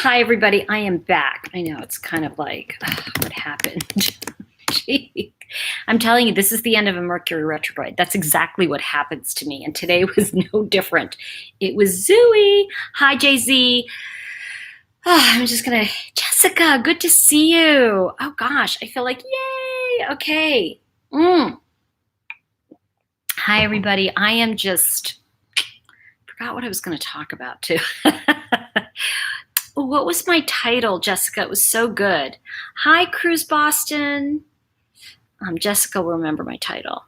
Hi, everybody. I am back. I know it's kind of like, what happened? Gee. I'm telling you, this is the end of a Mercury retrograde. That's exactly what happens to me. And today was no different. It was Zooey. Hi, Jay-Z. I'm just going to, Jessica, good to see you. Oh, gosh. I feel like, yay. Okay. Hi, everybody. I am just, forgot what I was going to talk about, too. What was my title, Jessica? It was so good. Hi, Cruise Boston. Jessica will remember my title.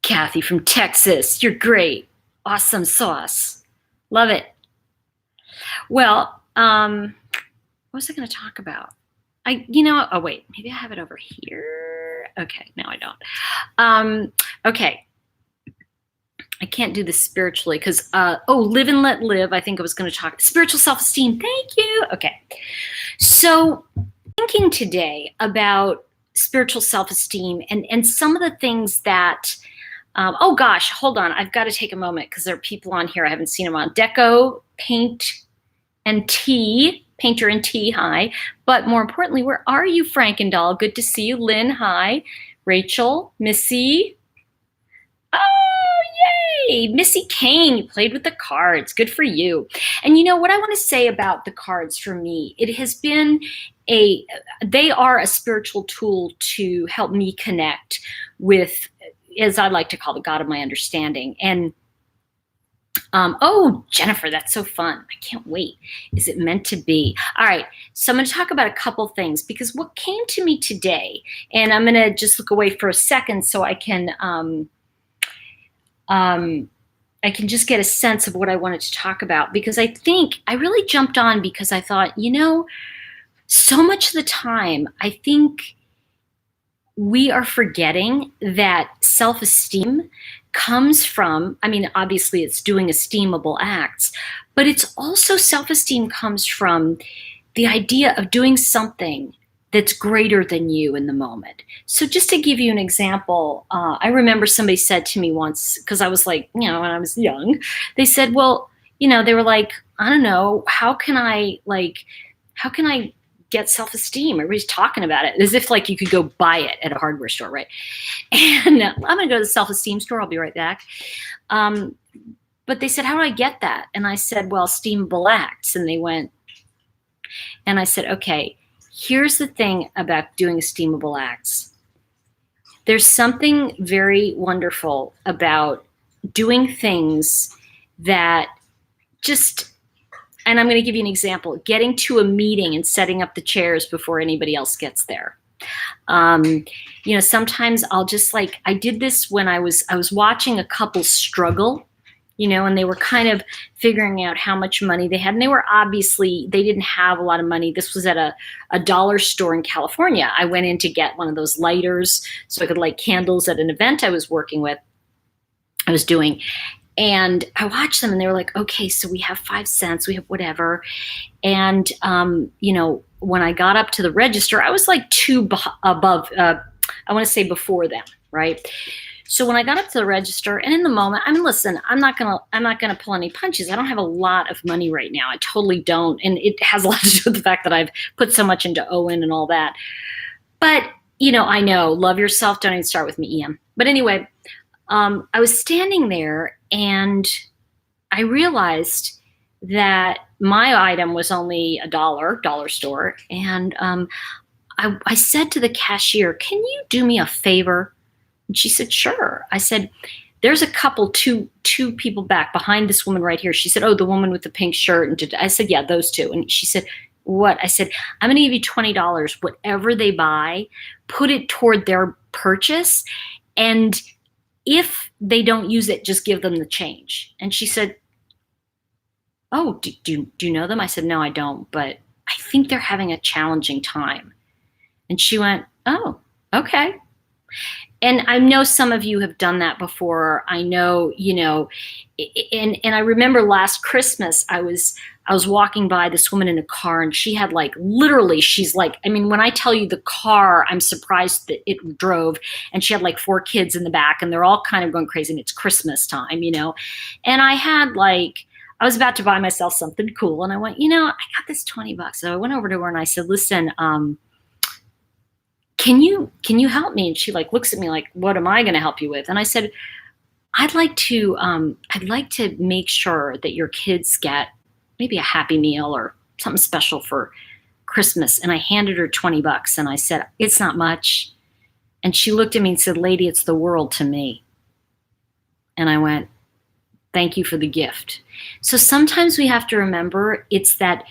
Kathy from Texas. You're great. Awesome sauce. Love it. Well, what was I going to talk about? Oh, wait. Maybe I have it over here. Okay, no, I don't. Okay. I can't do this spiritually because, live and let live. I think I was going to talk spiritual self-esteem. Thank you. Okay. So thinking today about spiritual self-esteem and some of the things that, oh gosh, hold on. I've got to take a moment because there are people on here. I haven't seen them on Deco, Paint and Tea, Painter and Tea. Hi. But more importantly, where are you, Frankendoll? Good to see you. Lynn. Hi. Rachel, Missy. Oh, yay! Missy Kane, you played with the cards. Good for you. And you know what I want to say about the cards for me, it has been they are a spiritual tool to help me connect with, as I like to call, the God of my understanding. And oh, Jennifer, that's so fun. I can't wait. Is it meant to be? All right. So I'm going to talk about a couple things because what came to me today, and I'm going to just look away for a second so I can just get a sense of what I wanted to talk about, because I think I really jumped on because I thought, so much of the time, I think we are forgetting that self-esteem comes from, obviously it's doing esteemable acts, but it's also self-esteem comes from the idea of doing something that's greater than you in the moment. So just to give you an example, I remember somebody said to me once, because I was like, when I was young, they said, well, they were like, I don't know, how can I get self-esteem? Everybody's talking about it as if like you could go buy it at a hardware store, right? And I'm gonna go to the self-esteem store, I'll be right back. But they said, how do I get that? And I said, well, esteemable acts. And they went, and I said, okay, here's the thing about doing esteemable acts. There's something very wonderful about doing things that just, and I'm going to give you an example, getting to a meeting and setting up the chairs before anybody else gets there. Sometimes I'll just I did this when I was watching a couple struggle, and they were kind of figuring out how much money they had. And they didn't have a lot of money. This was at a dollar store in California. I went in to get one of those lighters so I could light candles at an event I was doing. And I watched them and they were like, okay, so we have 5 cents, we have whatever. And, when I got up to the register, I was like 2 above, I want to say before them, right? So when I got up to the register, and in the moment, listen, I'm not gonna pull any punches. I don't have a lot of money right now. I totally don't, and it has a lot to do with the fact that I've put so much into Owen and all that. But I know, love yourself. Don't even start with me, EM. But anyway, I was standing there, and I realized that my item was only a dollar store, and I said to the cashier, "Can you do me a favor?" And she said, sure. I said, there's a couple, two people back behind this woman right here. She said, oh, the woman with the pink shirt. And I said, yeah, those two. And she said, what? I said, I'm going to give you $20. Whatever they buy, put it toward their purchase. And if they don't use it, just give them the change. And she said, oh, do you know them? I said, no, I don't. But I think they're having a challenging time. And she went, oh, okay. And I know some of you have done that before. I know, and I remember last Christmas, I was walking by this woman in a car, and she had literally, she's when I tell you the car, I'm surprised that it drove, and she had 4 kids in the back, and they're all kind of going crazy, and it's Christmas time, And I had I was about to buy myself something cool, and I went, I got this $20. So I went over to her and I said, listen, can you help me? And she like looks at me like, what am I going to help you with? And I said, I'd like to make sure that your kids get maybe a Happy Meal or something special for Christmas. And I handed her $20 and I said, it's not much. And she looked at me and said, lady, it's the world to me. And I went, thank you for the gift. So sometimes we have to remember it's that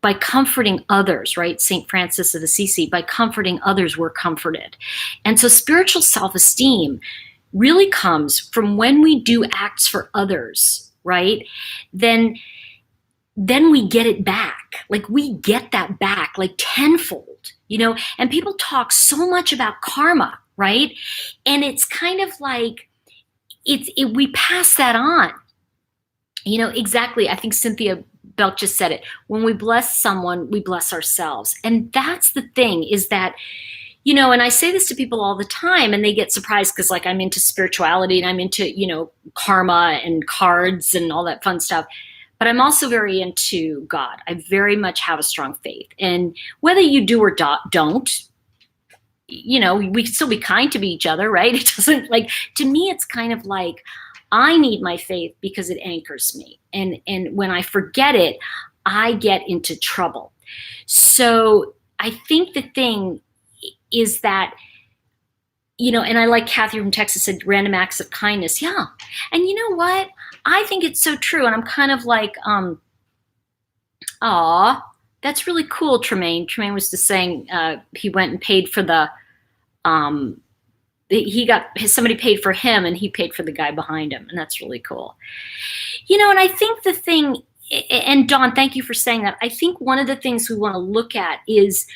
by comforting others, right? St. Francis of Assisi, by comforting others, we're comforted. And so spiritual self-esteem really comes from when we do acts for others, right? Then we get it back. Like we get that back like tenfold, and people talk so much about karma, right? And it's kind of like we pass that on. Exactly. I think Cynthia Belk just said it. When we bless someone, we bless ourselves. And that's the thing is that, and I say this to people all the time and they get surprised because like I'm into spirituality and I'm into, karma and cards and all that fun stuff. But I'm also very into God. I very much have a strong faith. And whether you do or don't, we can still be kind to each other, right? It doesn't to me, it's kind of like, I need my faith because it anchors me. And when I forget it, I get into trouble. So I think the thing is that, and I like Kathy from Texas said, random acts of kindness. Yeah. And you know what? I think it's so true. And I'm kind of like, that's really cool, Tremaine. Tremaine was just saying he went and paid for somebody paid for him and he paid for the guy behind him. And that's really cool. And I think the thing, and Dawn, thank you for saying that. I think one of the things we want to look at is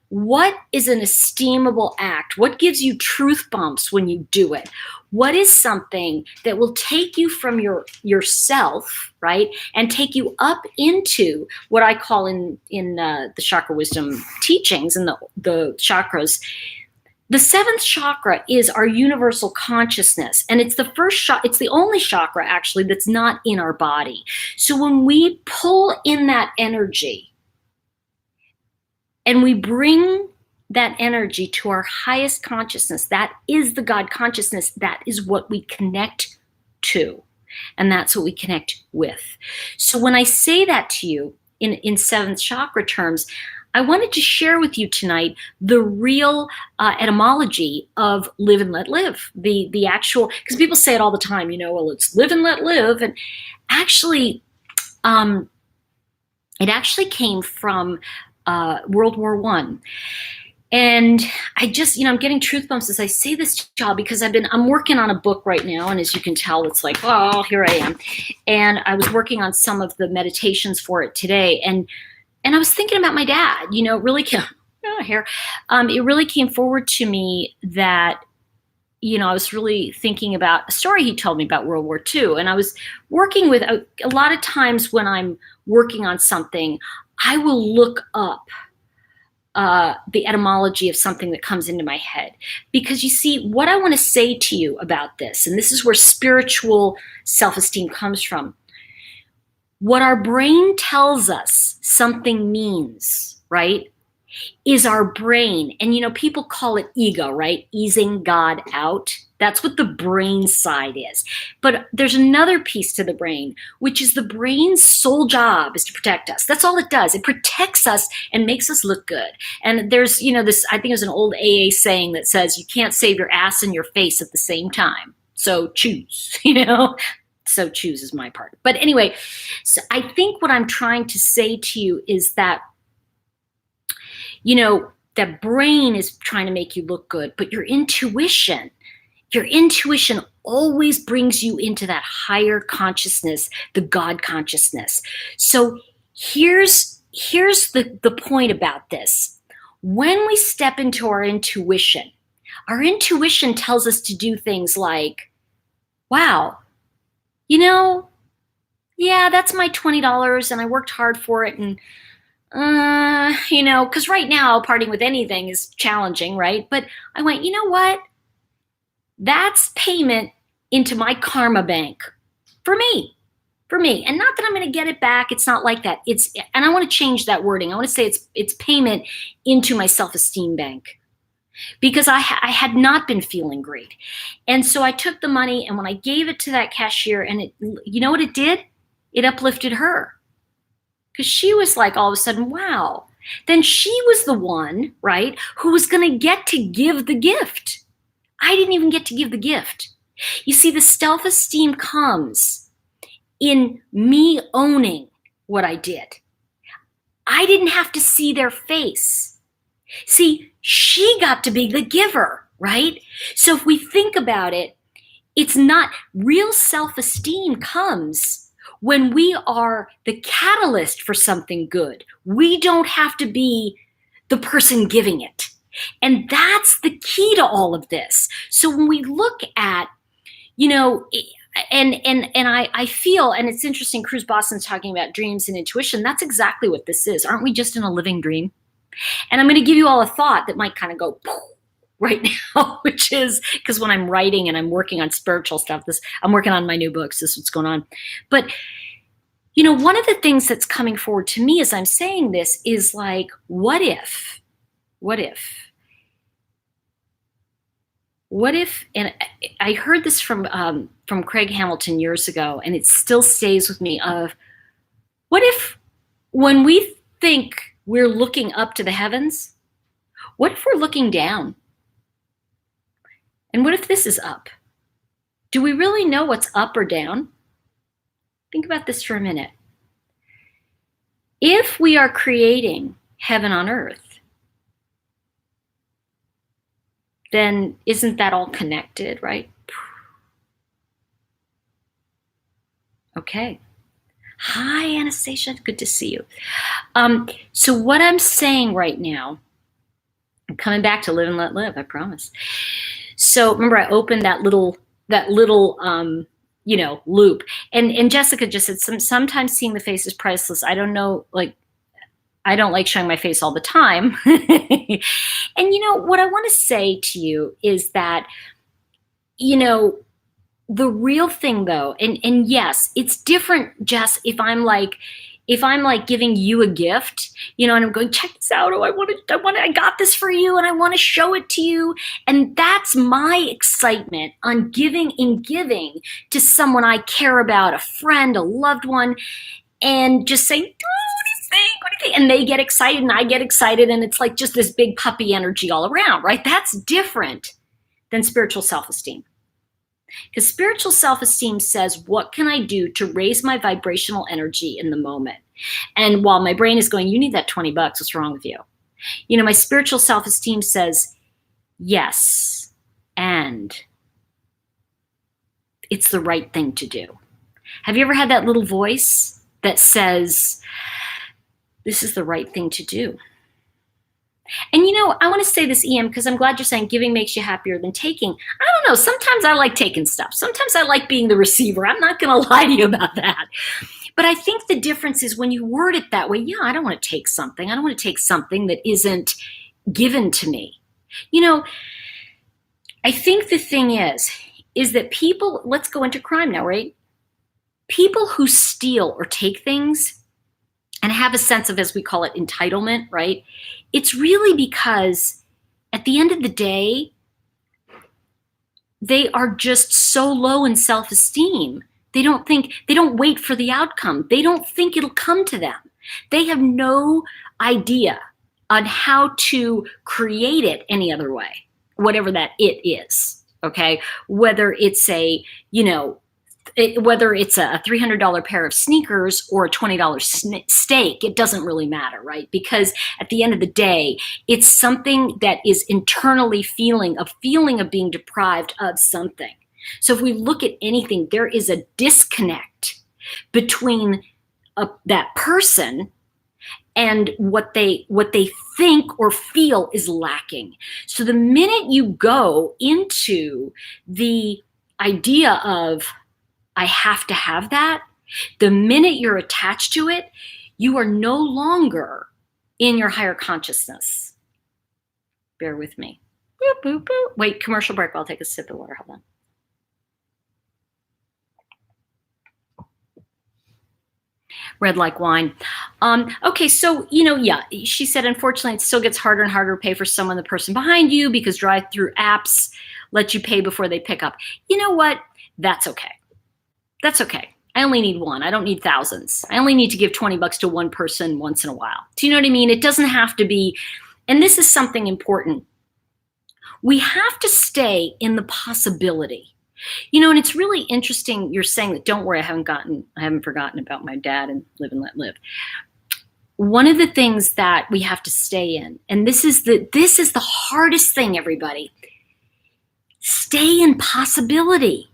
what is an esteemable act? What gives you truth bumps when you do it? What is something that will take you from yourself, right? And take you up into what I call in the chakra wisdom teachings and the chakras. The seventh chakra is our universal consciousness. And it's it's the only chakra actually that's not in our body. So when we pull in that energy and we bring that energy to our highest consciousness, that is the God consciousness, that is what we connect to. And that's what we connect with. So when I say that to you in seventh chakra terms, I wanted to share with you tonight the real etymology of live and let live. The actual, because people say it all the time, well, it's live and let live. And actually, it actually came from World War I. And I just, I'm getting truth bumps as I say this to y'all because I'm working on a book right now. And as you can tell, it's like, oh, here I am. And I was working on some of the meditations for it today. And I was thinking about my dad, it really came, it really came forward to me that, I was really thinking about a story he told me about World War II. And I was working with, a lot of times when I'm working on something, I will look up the etymology of something that comes into my head. Because you see, what I want to say to you about this, and this is where spiritual self-esteem comes from, what our brain tells us something means, right, is our brain. And, people call it ego, right? Easing God out. That's what the brain side is. But there's another piece to the brain, which is the brain's sole job is to protect us. That's all it does. It protects us and makes us look good. And there's, this, I think there's an old AA saying that says, you can't save your ass and your face at the same time. So choose, So choose is my part. But anyway, so I think what I'm trying to say to you is that, that brain is trying to make you look good, but your intuition always brings you into that higher consciousness, the God consciousness. So here's the point about this. When we step into our intuition tells us to do things like, wow, yeah, that's my $20 and I worked hard for it. And, because right now parting with anything is challenging, right? But I went, you know what? That's payment into my karma bank for me. for me. And not that I'm going to get it back. It's not like that. And I want to change that wording. I want to say it's payment into my self-esteem bank, because I had not been feeling great. And so I took the money, and when I gave it to that cashier, and you know what it did? It uplifted her, because she was like, all of a sudden, wow. Then she was the one, right, who was going to get to give the gift. I didn't even get to give the gift. You see, the self-esteem comes in me owning what I did. I didn't have to see their face. See, she got to be the giver, right? So if we think about it, it's not real self-esteem comes when we are the catalyst for something good. We don't have to be the person giving it. And that's the key to all of this. So when we look at, and I feel, and it's interesting, Cruz Boston's talking about dreams and intuition. That's exactly what this is. Aren't we just in a living dream? And I'm going to give you all a thought that might kind of go right now, which is because when I'm writing and I'm working on spiritual stuff, I'm working on my new books. This is what's going on. But, one of the things that's coming forward to me as I'm saying this is like, what if, and I heard this from Craig Hamilton years ago, and it still stays with me, of what if when we think we're looking up to the heavens, what if we're looking down? And what if this is up? Do we really know what's up or down? Think about this for a minute. If we are creating heaven on earth, then isn't that all connected, right? Okay. Hi, Anastasia. Good to see you. So what I'm saying right now, I'm coming back to live and let live, I promise. So remember, I opened that little loop. And Jessica just said, sometimes seeing the face is priceless. I don't know, I don't like showing my face all the time. And what I want to say to you is that, the real thing though, and yes, it's different, Jess, if I'm like giving you a gift, and I'm going, check this out. Oh, I got this for you, and I want to show it to you. And that's my excitement on giving to someone I care about, a friend, a loved one, and just saying, what do you think? And they get excited, and I get excited, and it's like just this big puppy energy all around, right? That's different than spiritual self-esteem. Because spiritual self-esteem says, what can I do to raise my vibrational energy in the moment? And while my brain is going, you need that $20, what's wrong with you? My spiritual self-esteem says, yes, and it's the right thing to do. Have you ever had that little voice that says, this is the right thing to do? And I want to say this, EM, because I'm glad you're saying giving makes you happier than taking. I don't know. Sometimes I like taking stuff. Sometimes I like being the receiver. I'm not going to lie to you about that. But I think the difference is when you word it that way, yeah, I don't want to take something. I don't want to take something that isn't given to me. I think the thing is that people, let's go into crime now, right? People who steal or take things and have a sense of, as we call it, entitlement, right? It's really because at the end of the day, they are just so low in self-esteem. They don't wait for the outcome. They don't think it'll come to them. They have no idea on how to create it any other way, whatever that it is, okay? Whether it's a $300 pair of sneakers or a $20 steak, it doesn't really matter, right? Because at the end of the day, it's something that is internally feeling of being deprived of something. So if we look at anything, there is a disconnect between that person and what they think or feel is lacking. So the minute you go into the idea of, I have to have that, the minute you're attached to it, you are no longer in your higher consciousness. Bear with me. Boop, boop, boop. Wait, commercial break. I'll take a sip of water. Hold on. Red like wine. Okay, so, yeah, she said, unfortunately, it still gets harder and harder to pay for someone, the person behind you, because drive-through apps let you pay before they pick up. You know what? That's okay. That's okay. I only need one. I don't need thousands. I only need to give $20 to one person once in a while. Do you know what I mean? It doesn't have to be, and this is something important. We have to stay in the possibility. And it's really interesting you're saying that. Don't worry, I haven't forgotten about my dad and live and let live. One of the things that we have to stay in, and this is the hardest thing, everybody. Stay in possibility.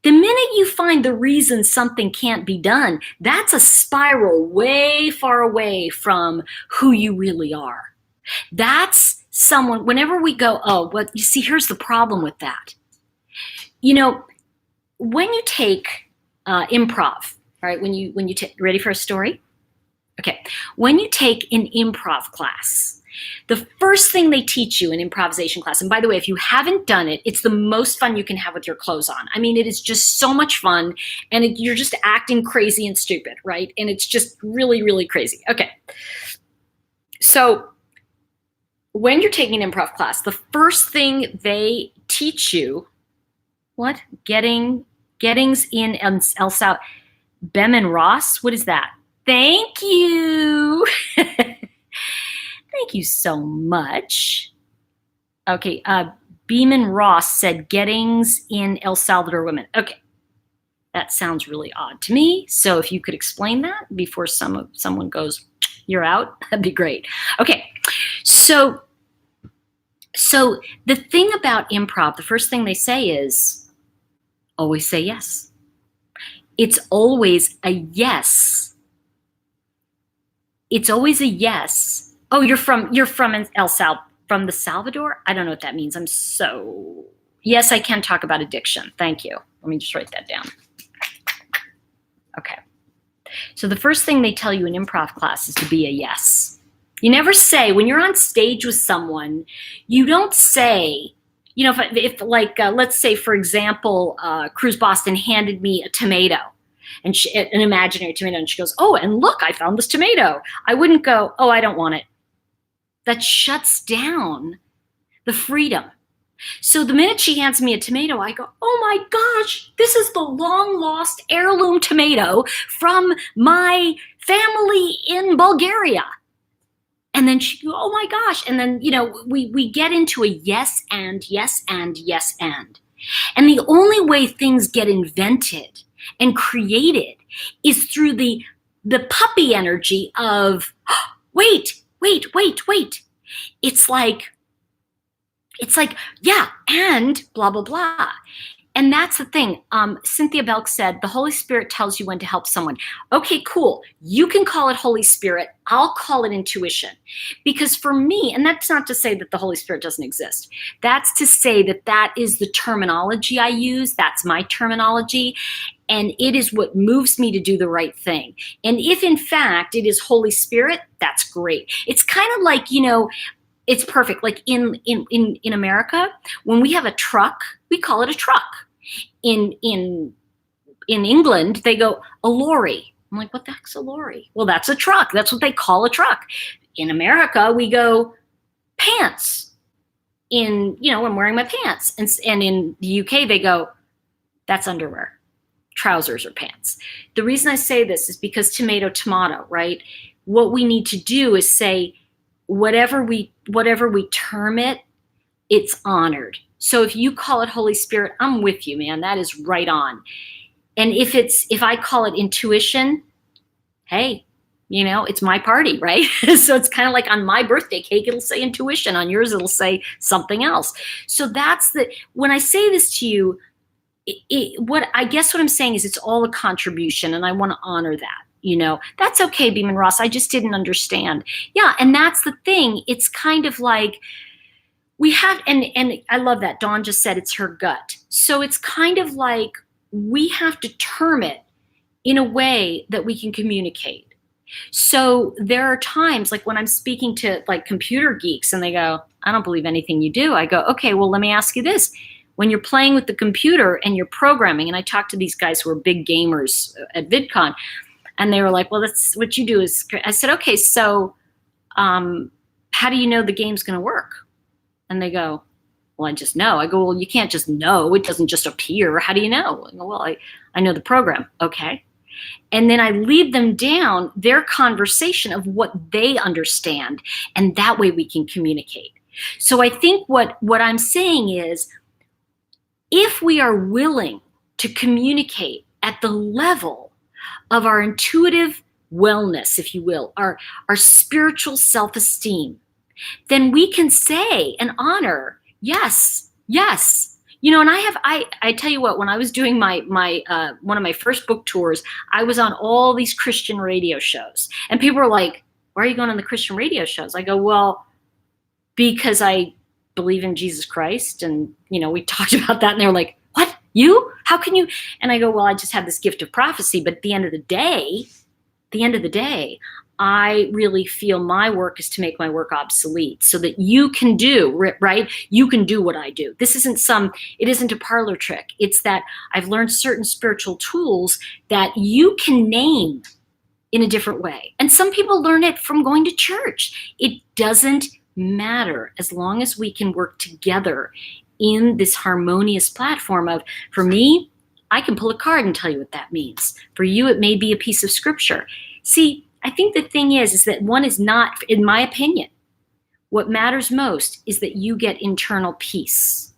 The minute you find the reason something can't be done, that's a spiral way far away from who you really are. That's someone, whenever we go, oh, well, you see, here's the problem with that. When you take improv, right? When you take, ready for a story? Okay. When you take an improv class, the first thing they teach you in improvisation class, and by the way, if you haven't done it, it's the most fun you can have with your clothes on. I mean, it is just so much fun, and you're just acting crazy and stupid, right? And it's just really, really crazy. Okay. So when you're taking an improv class, the first thing they teach you, what? Gettings in El South. Bem and Ross? What is that? Thank you. Thank you so much. Okay, Beeman Ross said gettings in El Salvador women. Okay, that sounds really odd to me. So if you could explain that before someone goes, you're out, that'd be great. Okay, so the thing about improv, the first thing they say is, always say yes. It's always a yes. It's always a yes. Oh, you're from from the Salvador? I don't know what that means. Yes, I can talk about addiction. Thank you. Let me just write that down. Okay. So the first thing they tell you in improv class is to be a yes. You never say, when you're on stage with someone, you don't say, if let's say, for example, Cruise Boston handed me a tomato, and an imaginary tomato, and she goes, oh, and look, I found this tomato. I wouldn't go, oh, I don't want it. That shuts down the freedom. So the minute she hands me a tomato, I go, oh my gosh, this is the long lost heirloom tomato from my family in Bulgaria. And then she goes, oh my gosh. And then, we get into a yes and yes and yes and. And the only way things get invented and created is through the puppy energy of, oh, wait. It's like, yeah, and blah, blah, blah. And that's the thing. Cynthia Belk said, the Holy Spirit tells you when to help someone. Okay, cool. You can call it Holy Spirit. I'll call it intuition. Because for me, and that's not to say that the Holy Spirit doesn't exist. That's to say that is the terminology I use. That's my terminology. And it is what moves me to do the right thing. And if in fact it is Holy Spirit, that's great. It's kind of like, it's perfect. Like in America, when we have a truck, we call it a truck. In England, they go, a lorry. I'm like, what the heck's a lorry? Well, that's a truck. That's what they call a truck. In America, we go pants. I'm wearing my pants. And in the UK, they go, that's underwear. Trousers or pants. The reason I say this is because tomato, right? What we need to do is say, whatever we term it, it's honored. So if you call it Holy Spirit, I'm with you, man. That is right on. And if I call it intuition, hey, it's my party, right? So it's kind of like on my birthday cake, it'll say intuition. On yours, it'll say something else. So when I say this to you, what I'm saying is it's all a contribution, and I want to honor that. That's okay, Beeman Ross. I just didn't understand. Yeah, and that's the thing. It's kind of like we have, and I love that. Dawn just said it's her gut. So it's kind of like we have to term it in a way that we can communicate. So there are times like when I'm speaking to like computer geeks and they go, I don't believe anything you do. I go, okay, well, let me ask you this. When you're playing with the computer and you're programming, and I talk to these guys who are big gamers at VidCon, And they were like, well, that's what you do is, I said, okay, so how do you know the game's going to work? And they go, well, I just know. I go, well, you can't just know. It doesn't just appear. How do you know? I go, well, I know the program. Okay. And then I lead them down their conversation of what they understand. And that way we can communicate. So I think what I'm saying is, if we are willing to communicate at the level of our intuitive wellness, if you will, our spiritual self-esteem, then we can say and honor, yes, yes. You know, and I tell you what, when I was doing my one of my first book tours, I was on all these Christian radio shows, and people were like, why are you going on the Christian radio shows? I go, well, because I believe in Jesus Christ. And, you know, we talked about that, and they were like, what, you? How can you? And I go, well, I just have this gift of prophecy. But at the end of the day, I really feel my work is to make my work obsolete so that you can do, right? You can do what I do. This it isn't a parlor trick. It's that I've learned certain spiritual tools that you can name in a different way. And some people learn it from going to church. It doesn't matter as long as we can work together in this harmonious platform of, for me, I can pull a card and tell you what that means. For you, it may be a piece of scripture. See, I think the thing is that one is not, in my opinion, what matters most is that you get internal peace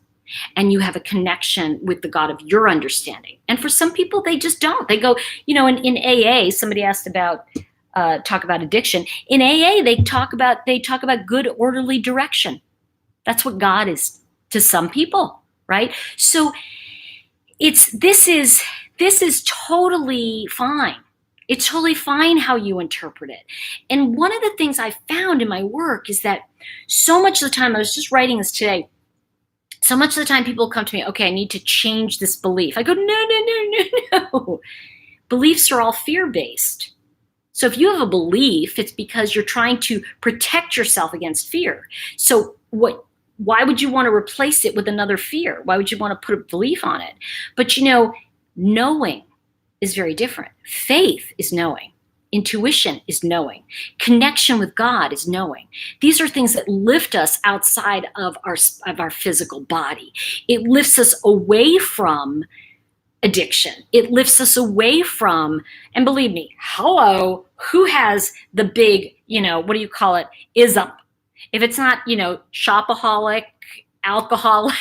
and you have a connection with the God of your understanding. And for some people, they just don't. They go, you know, in AA, somebody asked about, talk about addiction. In AA, they talk about good, orderly direction. That's what God is to some people, right? So this is totally fine. It's totally fine how you interpret it. And one of the things I found in my work is that so much of the time, I was just writing this today, so much of the time people come to me, okay, I need to change this belief. I go, no. Beliefs are all fear-based. So if you have a belief, it's because you're trying to protect yourself against fear. So why would you want to replace it with another fear? Why would you want to put a belief on it? But, you know, knowing is very different. Faith is knowing. Intuition is knowing. Connection with God is knowing. These are things that lift us outside of our physical body. It lifts us away from addiction. It lifts us away from, and believe me, hello, who has the big, you know, what do you call it, ism? If it's not, you know, shopaholic, alcoholic,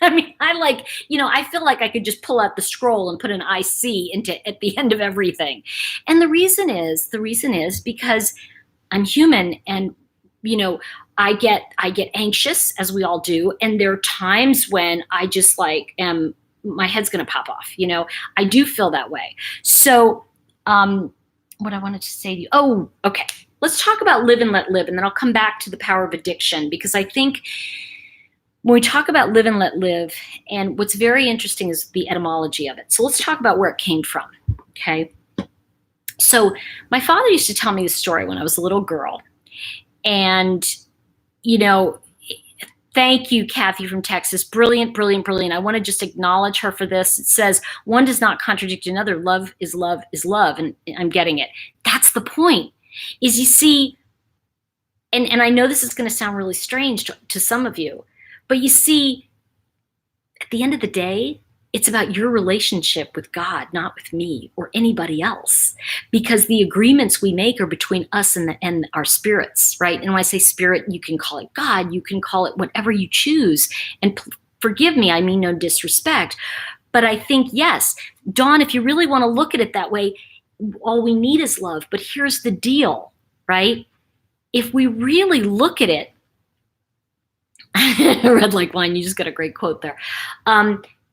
I mean, I feel like I could just pull out the scroll and put an IC at the end of everything. And the reason is because I'm human, and, you know, I get anxious, as we all do. And there are times when I just my head's going to pop off. You know, I do feel that way. So, what I wanted to say to you, oh, okay. Let's talk about live and let live. And then I'll come back to the power of addiction, because I think when we talk about live and let live, and what's very interesting is the etymology of it. So let's talk about where it came from, okay? So my father used to tell me this story when I was a little girl. And, you know, thank you, Kathy from Texas. Brilliant, brilliant, brilliant. I want to just acknowledge her for this. It says, one does not contradict another. Love is love is love. And I'm getting it. That's the point, is you see, and I know this is going to sound really strange to some of you, but you see, at the end of the day, it's about your relationship with God, not with me or anybody else, because the agreements we make are between us and our spirits, right? And when I say spirit, you can call it God, you can call it whatever you choose. And forgive me, I mean no disrespect. But I think, yes, Dawn, if you really want to look at it that way, all we need is love. But here's the deal, right? If we really look at it, red like wine, you just got a great quote there.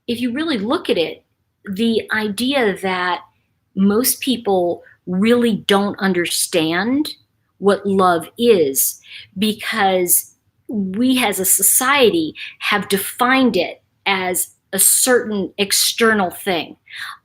If you really look at it, the idea that most people really don't understand what love is, because we as a society have defined it as a certain external thing,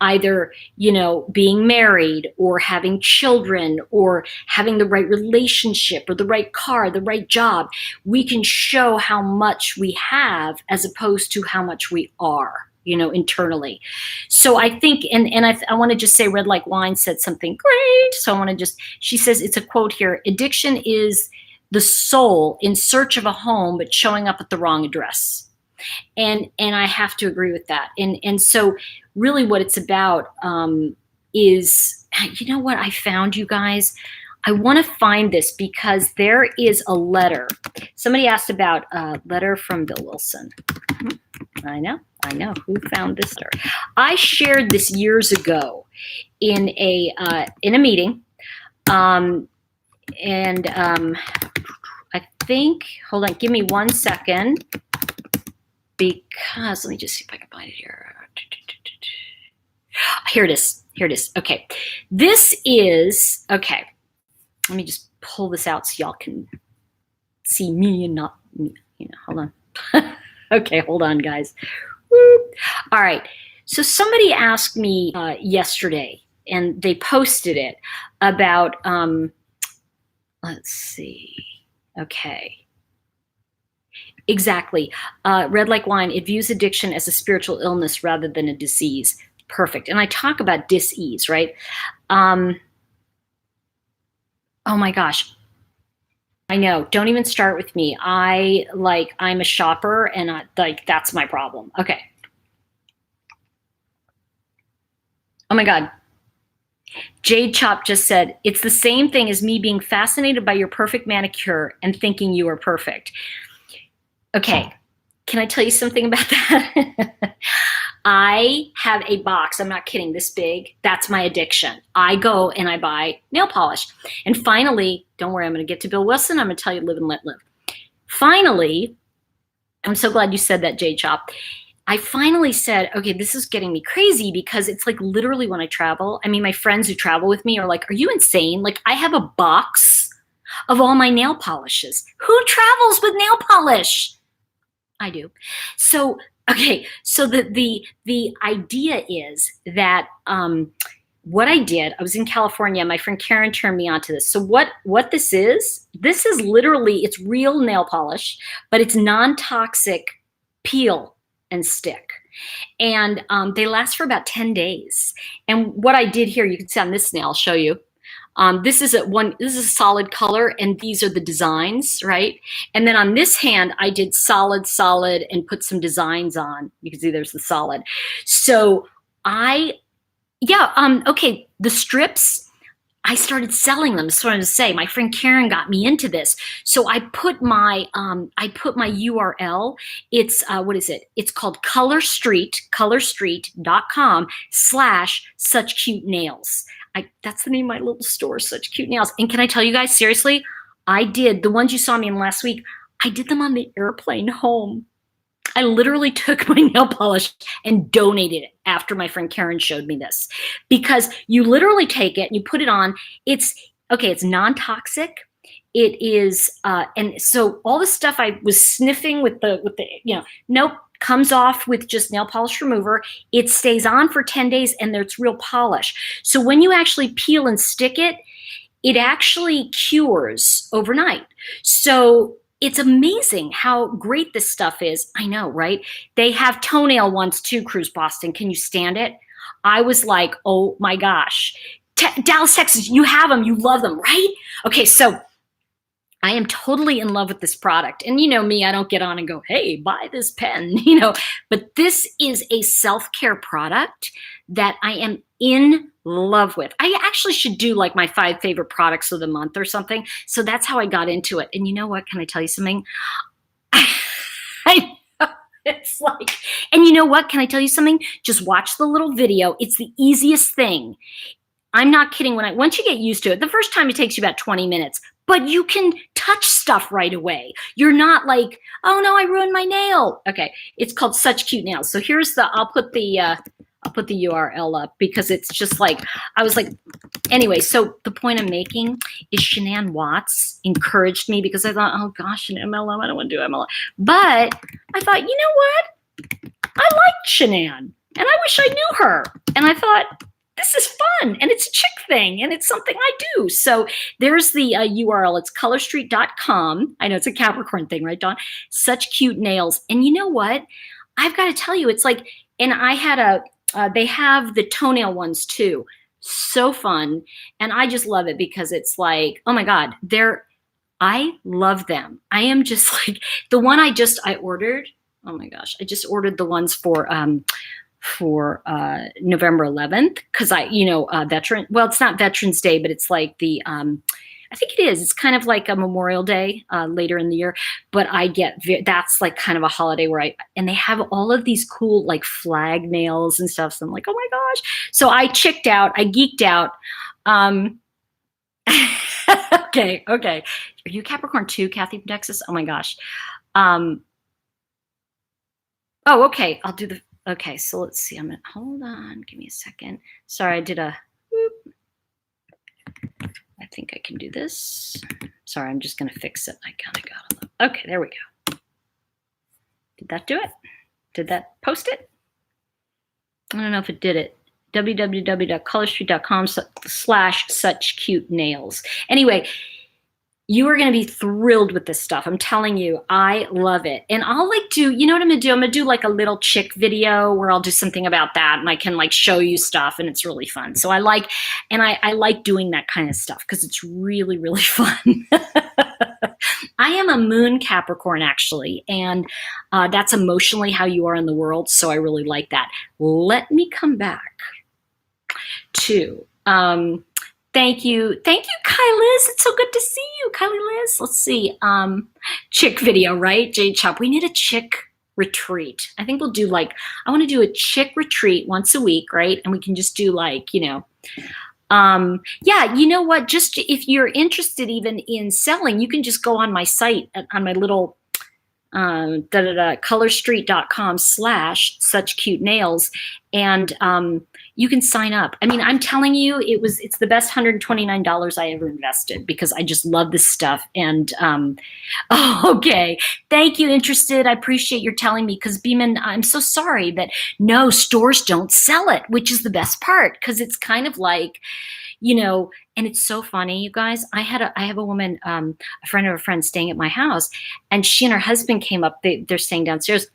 either, you know, being married or having children or having the right relationship or the right car, the right job. We can show how much we have as opposed to how much we are. internally. So I think, and I want to just say Red Like Wine said something great. So I want to she says, it's a quote here: addiction is the soul in search of a home, but showing up at the wrong address. And I have to agree with that. And so really what it's about is, you know what I found, you guys? I want to find this because there is a letter. Somebody asked about a letter from Bill Wilson. I know. Who found this story? I shared this years ago in a meeting. I think, hold on, give me 1 second. Because, let me just see if I can find it here. Here it is. Okay. This is, okay. Let me just pull this out so y'all can see me and not me. Hold on. Okay, hold on, guys. Woo. All right. So somebody asked me yesterday, and they posted it about, let's see. Okay. Exactly. Red Like Wine, it views addiction as a spiritual illness rather than a disease. Perfect. And I talk about dis-ease, right? Oh my gosh. I know. Don't even start with me. I'm a shopper, and that's my problem. Okay. Oh my God. Jade Chop just said, it's the same thing as me being fascinated by your perfect manicure and thinking you are perfect. Okay. Can I tell you something about that? I have a box, I'm not kidding, this big. That's my addiction. I go and I buy nail polish. And finally, don't worry, I'm going to get to Bill Wilson. I'm going to tell you live and let live. Finally, I'm so glad you said that, Jay Chop. I finally said, okay, this is getting me crazy because it's like literally when I travel, I mean, my friends who travel with me are like, are you insane? Like, I have a box of all my nail polishes. Who travels with nail polish? I do. So, okay, so the idea is that what I did, I was in California, my friend Karen turned me onto this. So what this is literally, it's real nail polish, but it's non-toxic peel and stick. And they last for about 10 days. And what I did here, you can see on this nail, I'll show you. This is a solid color, and these are the designs, right? And then on this hand, I did solid, and put some designs on. You can see there's the solid. So okay, the strips, I started selling them. That's what I'm to say. My friend Karen got me into this. So I put my URL. It's what is it? It's called colorstreet.com/such-cute-nails. That's the name of my little store, Such Cute Nails. And can I tell you guys, seriously, I did the ones you saw me in last week. I did them on the airplane home. I literally took my nail polish and donated it after my friend Karen showed me this, because you literally take it and you put it on. It's non-toxic. It is, and so all the stuff I was sniffing with the nope, comes off with just nail polish remover. It stays on for 10 days and there's real polish. So when you actually peel and stick it, it actually cures overnight. So it's amazing how great this stuff is. I know, right? They have toenail ones too, Cruise Boston. Can you stand it? I was like, oh my gosh. Dallas, Texas, you have them. You love them, right? Okay, so I am totally in love with this product. And you know me, I don't get on and go, hey, buy this pen, but this is a self-care product that I am in love with. I actually should do like my 5 favorite products of the month or something. So that's how I got into it. And you know what? Can I tell you something? I know. It's like, and you know what? Can I tell you something? Just watch the little video. It's the easiest thing. I'm not kidding. Once you get used to it, the first time it takes you about 20 minutes, but you can touch stuff right away. You're not like, oh no, I ruined my nail. Okay. It's called Such Cute Nails. So I'll put the URL up because it's just like, I was like, anyway, so the point I'm making is Shanann Watts encouraged me because I thought, oh gosh, an MLM, I don't want to do MLM. But I thought, you know what? I like Shanann and I wish I knew her. And I thought, this is fun, and it's a chick thing, and it's something I do. So there's the URL. It's colorstreet.com. I know it's a Capricorn thing, right, Dawn? Such Cute Nails. And you know what? I've got to tell you, it's like and I had they have the toenail ones too. So fun. And I just love it because it's like, oh my God, I love them. I am just like the one I ordered. Oh my gosh. I just ordered the ones for November 11th. Cause it's not Veterans Day, but it's like I think it is. It's kind of like a Memorial Day later in the year, but that's like kind of a holiday and they have all of these cool like flag nails and stuff. So I'm like, oh my gosh. So I checked out, I geeked out. Okay. Are you Capricorn too, Kathy from Texas? Oh my gosh. Okay. Okay. So let's see. Hold on. Give me a second. Sorry, I think I can do this. Sorry, I'm just going to fix it. I kind of got it. Okay, there we go. Did that do it? Did that post it? I don't know if it did it. www.colorstreet.com/such-cute-nails. Anyway, you are going to be thrilled with this stuff. I'm telling you, I love it. And I'll you know what I'm going to do? I'm going to do like a little chick video where I'll do something about that and I can like show you stuff and it's really fun. So I like doing that kind of stuff because it's really, really fun. I am a moon Capricorn actually, and that's emotionally how you are in the world. So I really like that. Let me come back to, thank you, Kai Liz. It's so good to see you, Kylie Liz. Let's see, chick video, right? Jade Chop. We need a chick retreat. I think we'll do I want to do a chick retreat once a week, right? And we can just do yeah, you know what? Just if you're interested even in selling, you can just go on my site on my little colorstreet.com/such-cute-nails and you can sign up. I mean, I'm telling you, it's the best $129 I ever invested because I just love this stuff. And okay, thank you, interested. I appreciate your telling me because Beeman, I'm so sorry that no stores don't sell it, which is the best part because it's kind of like, and it's so funny, you guys. I have a woman, a friend of a friend staying at my house, and she and her husband came up. They're staying downstairs,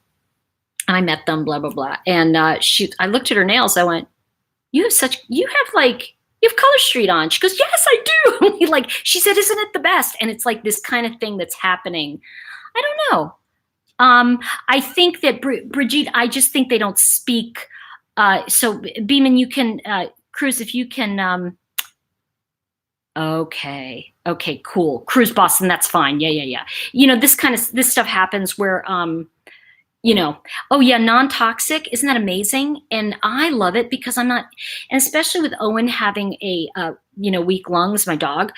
and I met them. Blah blah blah. And I looked at her nails. I went, "You have Color Street on." She goes, "Yes, I do." She said, "Isn't it the best?" And it's like this kind of thing that's happening. I don't know. I think that Brigitte. I just think they don't speak. So Beeman, you can Cruz if you can. Okay, cool. Cruise Boston, that's fine. Yeah. This stuff happens where, oh yeah, non-toxic. Isn't that amazing? And I love it because I'm not, and especially with Owen having a, weak lungs, my dog,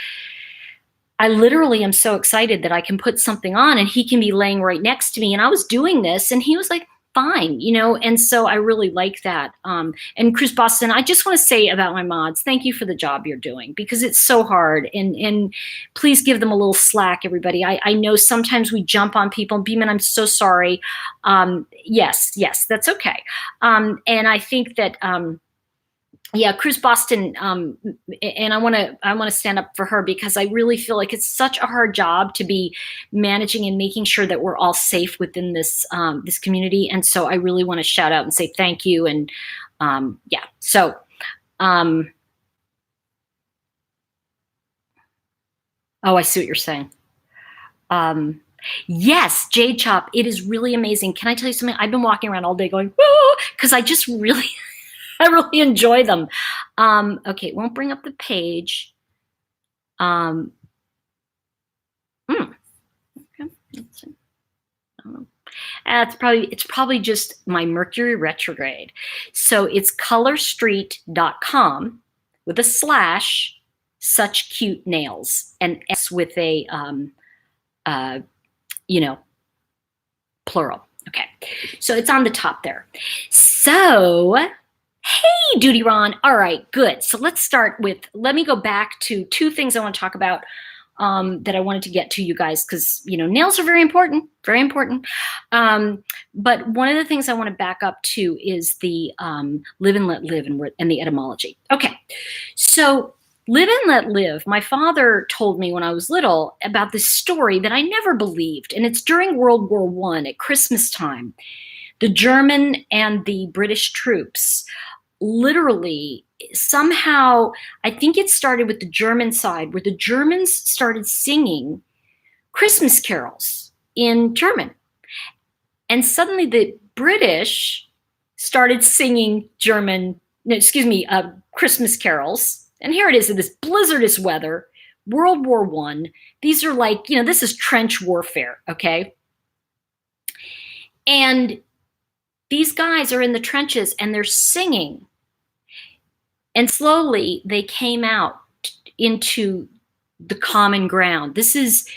I literally am so excited that I can put something on and he can be laying right next to me. And I was doing this and he was like, fine, and so I really like that. And Chris Boston, I just want to say about my mods, thank you for the job you're doing because it's so hard and please give them a little slack, everybody. I know sometimes we jump on people. Beeman, I'm so sorry. Yes, that's okay. And I think that, yeah, Cruz Boston, and I want to stand up for her because I really feel like it's such a hard job to be managing and making sure that we're all safe within this this community. And so I really want to shout out and say thank you. And yeah, so oh, I see what you're saying. Yes, Jade Chop, it is really amazing. Can I tell you something? I've been walking around all day going, because I just really. I really enjoy them. Okay, it won't bring up the page. Okay, let's see. I don't know. It's probably just my Mercury retrograde. So it's colorstreet.com with a slash such cute nails and S with a plural. Okay, so it's on the top there. So. Hey, Duty Ron. All right, good. So let's start with, let me go back to two things I want to talk about that I wanted to get to you guys because, nails are very important, very important. But one of the things I want to back up to is the live and let live and the etymology. Okay, so live and let live. My father told me when I was little about this story that I never believed. And it's during World War I at Christmas time. the German and the British troops literally somehow, I think it started with the German side, where the Germans started singing Christmas carols in German. And suddenly the British started singing Christmas carols. And here it is in this blizzardous weather, World War I. These are like, this is trench warfare, okay? And these guys are in the trenches and they're singing. And slowly they came out into the common ground. These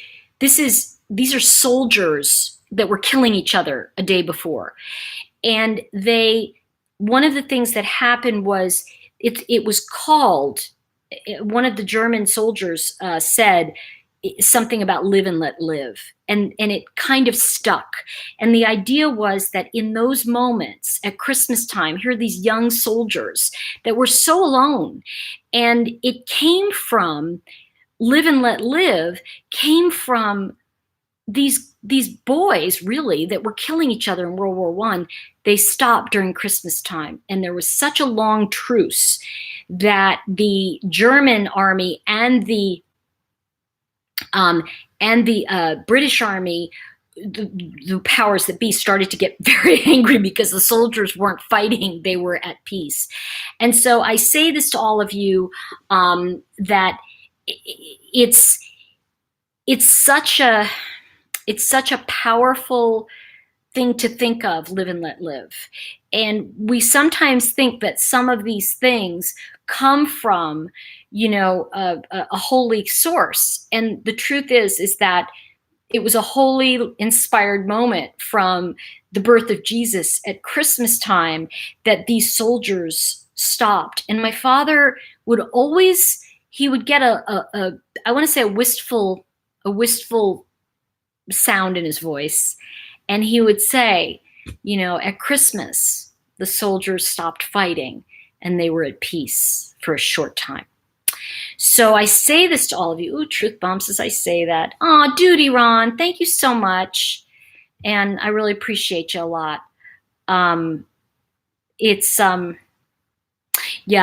are soldiers that were killing each other a day before. And one of the things that happened was it was called, one of the German soldiers said something about live and let live. And it kind of stuck. And the idea was that in those moments at Christmas time, here are these young soldiers that were so alone. And it came from live and let live, came from these boys really that were killing each other in World War I. They stopped during Christmas time. And there was such a long truce that the German army and the British army, the powers that be, started to get very angry because the soldiers weren't fighting, they were at peace. And so I say this to all of you, that it's such a powerful thing to think of, live and let live. And we sometimes think that some of these things come from, a holy source. And the truth is that it was a holy inspired moment from the birth of Jesus at Christmas time that these soldiers stopped. And my father would always, he would get I want to say a wistful sound in his voice. And he would say, at Christmas, the soldiers stopped fighting and they were at peace for a short time. So I say this to all of you. Ooh, truth bumps as I say that. Oh, Duty Ron, thank you so much. And I really appreciate you a lot. Yeah,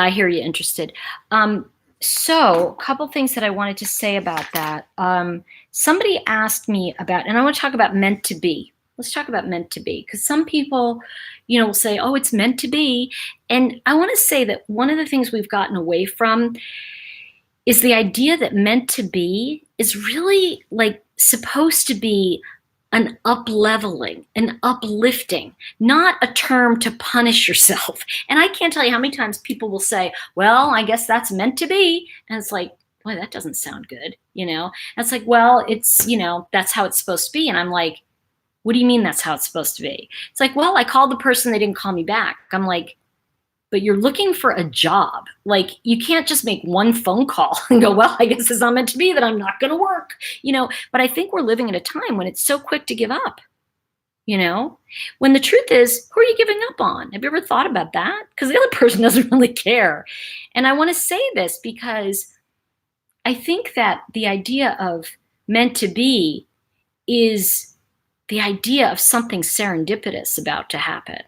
I hear you interested. So a couple things that I wanted to say about that. Somebody asked me about, and I want to talk about meant to be. Let's talk about meant to be, because some people, will say, oh, it's meant to be. And I want to say that one of the things we've gotten away from is the idea that meant to be is really like supposed to be an up-leveling, an uplifting, not a term to punish yourself. And I can't tell you how many times people will say, well, I guess that's meant to be. And it's like, boy, that doesn't sound good, And it's like, well, it's, that's how it's supposed to be. And I'm like, what do you mean that's how it's supposed to be? It's like, well, I called the person, they didn't call me back. I'm like, but you're looking for a job. Like, you can't just make one phone call and go, well, I guess it's not meant to be that I'm not going to work, But I think we're living at a time when it's so quick to give up, when the truth is, who are you giving up on? Have you ever thought about that? Because the other person doesn't really care. And I want to say this because I think that the idea of meant to be is the idea of something serendipitous about to happen,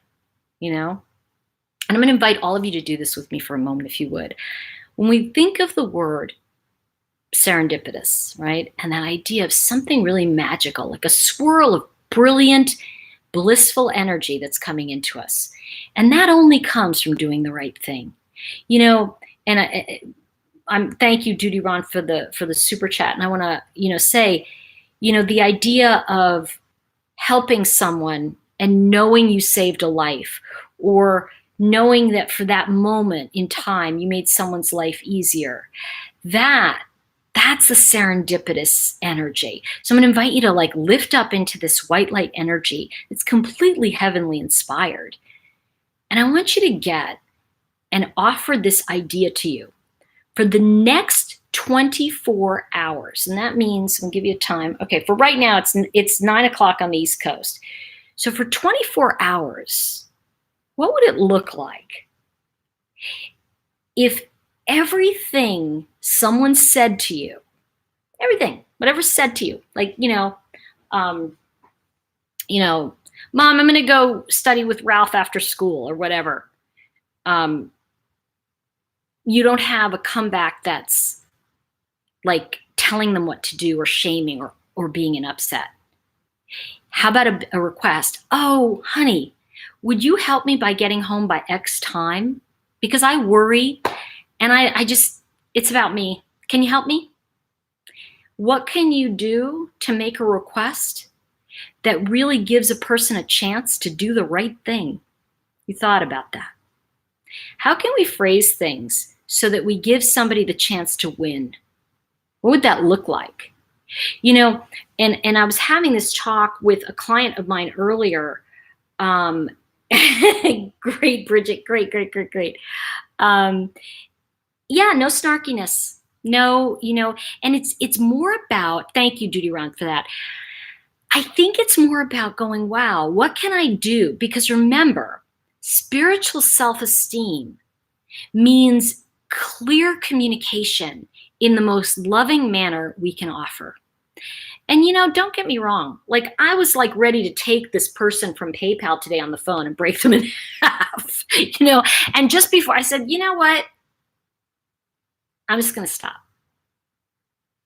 And I'm going to invite all of you to do this with me for a moment, if you would. When we think of the word serendipitous, right? And that idea of something really magical, like a swirl of brilliant, blissful energy that's coming into us. And that only comes from doing the right thing. And I'm thank you, Duty Ron, for the super chat. And I want to, say, the idea of helping someone and knowing you saved a life, or knowing that for that moment in time you made someone's life easier, that's a serendipitous energy. So I'm going to invite you to lift up into this white light energy. It's completely heavenly inspired. And I want you to get and offer this idea to you for the next 24 hours. And that means, I'll give you a time. Okay, for right now, it's 9 o'clock on the East Coast. So for 24 hours, what would it look like if everything someone said to you, whatever said to you, Mom, I'm going to go study with Ralph after school or whatever. Um, you don't have a comeback that's like telling them what to do or shaming or being an upset. How about a request? Oh, honey, would you help me by getting home by X time? Because I worry and I just, it's about me. Can you help me? What can you do to make a request that really gives a person a chance to do the right thing? You thought about that. How can we phrase things so that we give somebody the chance to win? What would that look like? You know, and I was having this talk with a client of mine earlier. Great, Bridget, great. Yeah, no snarkiness. No, and it's more about, thank you, Judy Ron, for that. I think it's more about going, wow, what can I do? Because remember, spiritual self-esteem means clear communication in the most loving manner we can offer. And don't get me wrong. Like I was like ready to take this person from PayPal today on the phone and break them in half, and just before I said, you know what? I'm just going to stop.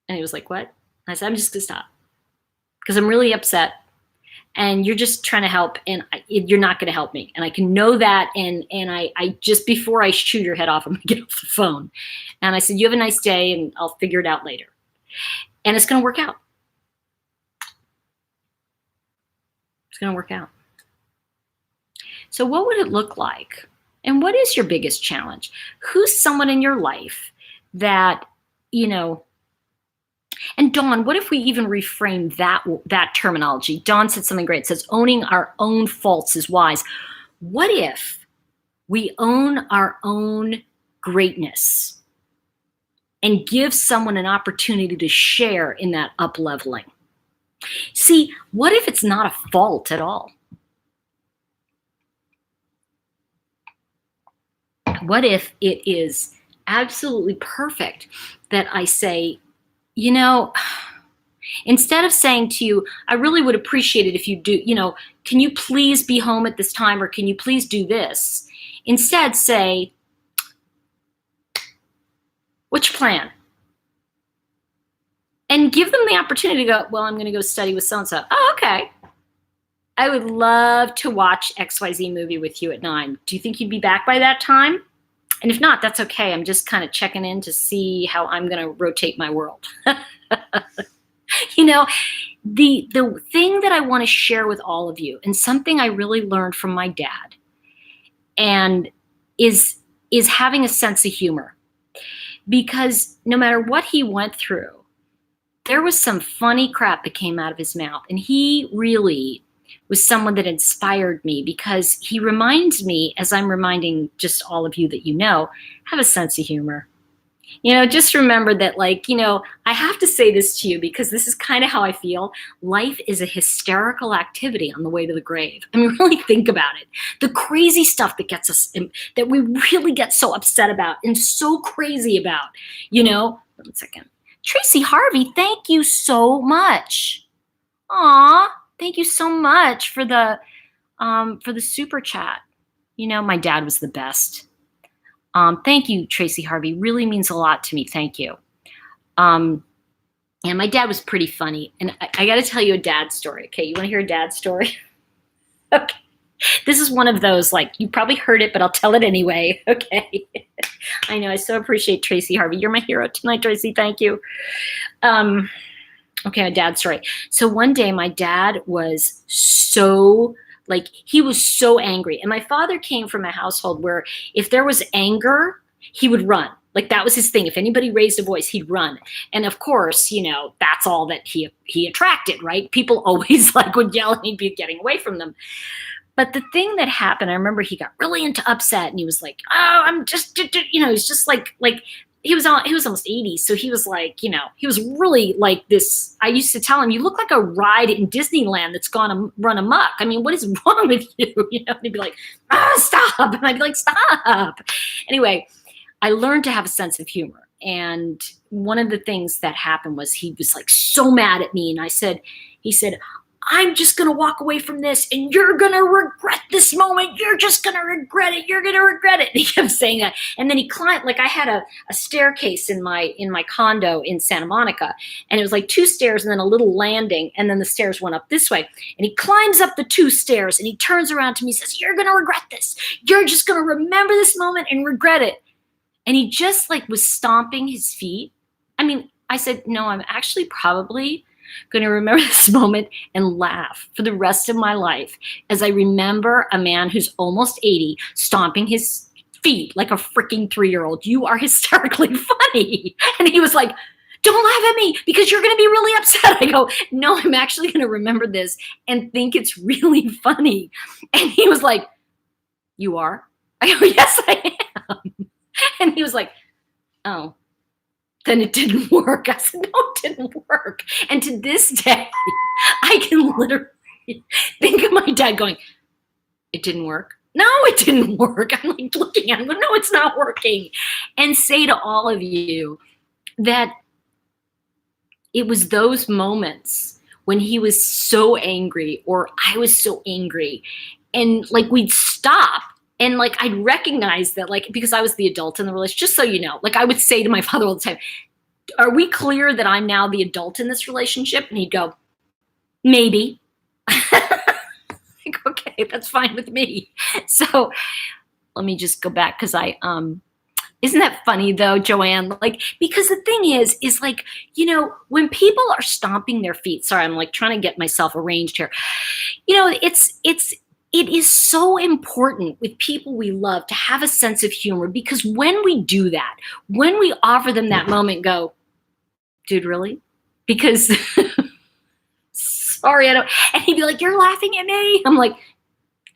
And he was like, what? I said, I'm just going to stop because I'm really upset and you're just trying to help and you're not going to help me. And I can know that. And I just before I shoot your head off, I'm going to get off the phone. And I said, you have a nice day and I'll figure it out later. And it's going to work out. It's going to work out. So what would it look like? And what is your biggest challenge? Who's someone in your life that, and Dawn, what if we even reframe that terminology? Dawn said something great. It says, owning our own faults is wise. What if we own our own greatness and give someone an opportunity to share in that up-leveling? See, what if it's not a fault at all? What if it is absolutely perfect that I say, instead of saying to you, I really would appreciate it if you do, can you please be home at this time or can you please do this? Instead say, what's your plan? And give them the opportunity to go, well, I'm going to go study with so-and-so. Oh, okay. I would love to watch XYZ movie with you at 9. Do you think you'd be back by that time? And if not, that's okay. I'm just kind of checking in to see how I'm going to rotate my world. The thing that I want to share with all of you, and something I really learned from my dad, and is having a sense of humor. Because no matter what he went through, there was some funny crap that came out of his mouth. And he really was someone that inspired me because he reminds me, as I'm reminding just all of you that have a sense of humor. Just remember that, I have to say this to you because this is kind of how I feel. Life is a hysterical activity on the way to the grave. I mean, really think about it. The crazy stuff that gets us, that we really get so upset about and so crazy about, 1 second. Tracy Harvey, thank you so much. Aw, thank you so much for the super chat. My dad was the best. Thank you, Tracy Harvey. Really means a lot to me. Thank you. And my dad was pretty funny. And I got to tell you a dad story. Okay, you want to hear a dad story? Okay. This is one of those, you probably heard it, but I'll tell it anyway. Okay. I know. I so appreciate Tracy Harvey. You're my hero tonight, Tracy. Thank you. Okay, a dad story. So one day my dad was he was so angry. And my father came from a household where if there was anger, he would run. That was his thing. If anybody raised a voice, he'd run. And of course, that's all that he attracted, right? People always would yell and he'd be getting away from them. But the thing that happened, I remember he got really into upset and he was like, oh, I'm just, he's just he was almost 80. So he was he was really like this. I used to tell him, you look like a ride in Disneyland that's gone to run amok. I mean, what is wrong with you? And he'd be like, stop. And I'd be like, stop. Anyway, I learned to have a sense of humor. And one of the things that happened was he was so mad at me. And he said, I'm just going to walk away from this and you're going to regret this moment. You're just going to regret it. You're going to regret it. And he kept saying that. And then he climbed, like I had a staircase in my condo in Santa Monica, and it was like 2 stairs and then a little landing. And then the stairs went up this way, and he climbs up the 2 stairs and he turns around to me and says, you're going to regret this. You're just going to remember this moment and regret it. And he just like was stomping his feet. I mean, I said, no, I'm actually probably going to remember this moment and laugh for the rest of my life as I remember a man who's almost 80 stomping his feet like a freaking 3-year-old. You are hysterically funny. And he was like, don't laugh at me because you're going to be really upset. I go, no, I'm actually going to remember this and think it's really funny. And he was like, you are? I go, yes, I am. And he was like, oh, then it didn't work. I said, no, it didn't work. And to this day, I can literally think of my dad going, it didn't work. No, it didn't work. I'm like looking at him, no, it's not working. And say to all of you that it was those moments when he was so angry or I was so angry, and like we'd stop. And like, I'd recognize that, like, because I was the adult in the relationship, just so you know, like I would say to my father all the time, are we clear that I'm now the adult in this relationship? And he'd go, maybe. Like, okay, that's fine with me. So let me just go back. Cause isn't that funny though, Joanne? Like, because the thing is like, you know, when people are stomping their feet, sorry, I'm like trying to get myself arranged here. You know, it is so important with people we love to have a sense of humor, because when we do that, when we offer them that moment, go, dude, really? Because sorry, I don't. And he'd be like, you're laughing at me. I'm like,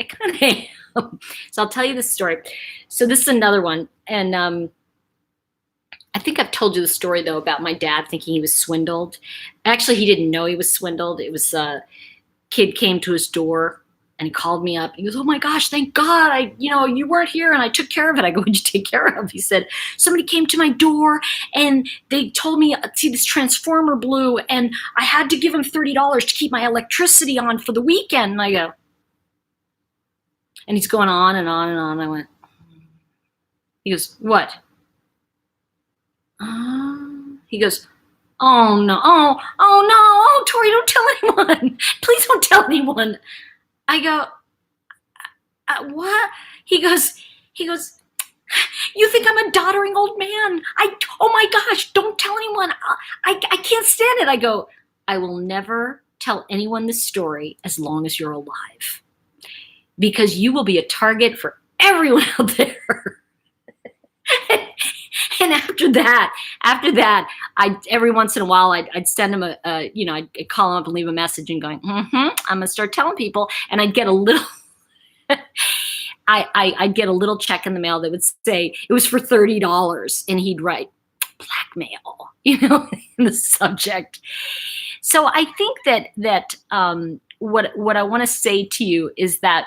I kind of am. So I'll tell you this story. So this is another one. And I think I've told you the story though about my dad thinking he was swindled. Actually, he didn't know he was swindled. It was a kid came to his door. And he called me up. He goes, oh my gosh, thank God, you weren't here and I took care of it. I go, what'd you take care of? He said, somebody came to my door and they told me, see, this transformer blew and I had to give him $30 to keep my electricity on for the weekend. And I go, and he's going on and on and on. I went, he goes, what? He goes, oh no, oh no, oh Tori, don't tell anyone. Please don't tell anyone. I go, what? He goes, you think I'm a doddering old man? Oh my gosh, don't tell anyone. I can't stand it. I go, I will never tell anyone this story as long as you're alive, because you will be a target for everyone out there. And after that, every once in a while, I'd send him I'd call him up and leave a message and going, I'm gonna start telling people, and I'd get a little, I'd get a little check in the mail that would say it was for $30, and he'd write blackmail, in the subject. So I think that what I want to say to you is that.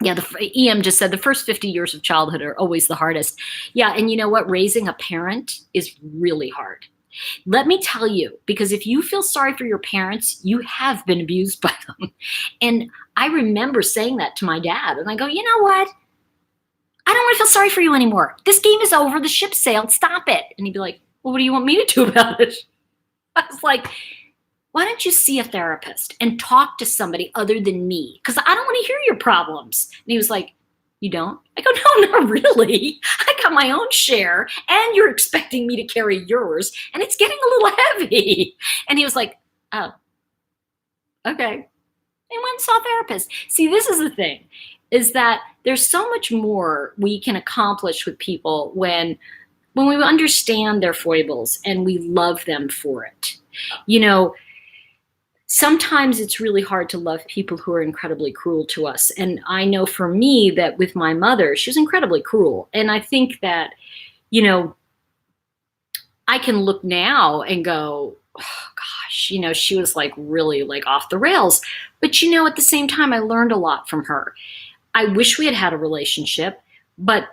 Yeah, EM just said the first 50 years of childhood are always the hardest. Yeah, and you know what? Raising a parent is really hard. Let me tell you, because if you feel sorry for your parents, you have been abused by them. And I remember saying that to my dad, and I go, you know what? I don't want to feel sorry for you anymore. This game is over. The ship sailed. Stop it. And he'd be like, well, what do you want me to do about it? I was like, why don't you see a therapist and talk to somebody other than me? Because I don't want to hear your problems. And he was like, you don't? I go, no, not really. I got my own share and you're expecting me to carry yours and it's getting a little heavy. And he was like, oh, okay. And went and saw a therapist. See, this is the thing, is that there's so much more we can accomplish with people when we understand their foibles and we love them for it. Sometimes it's really hard to love people who are incredibly cruel to us. And I know for me that with my mother, she was incredibly cruel. And I think that, I can look now and go, oh gosh, she was like really like off the rails. But at the same time, I learned a lot from her. I wish we had had a relationship, but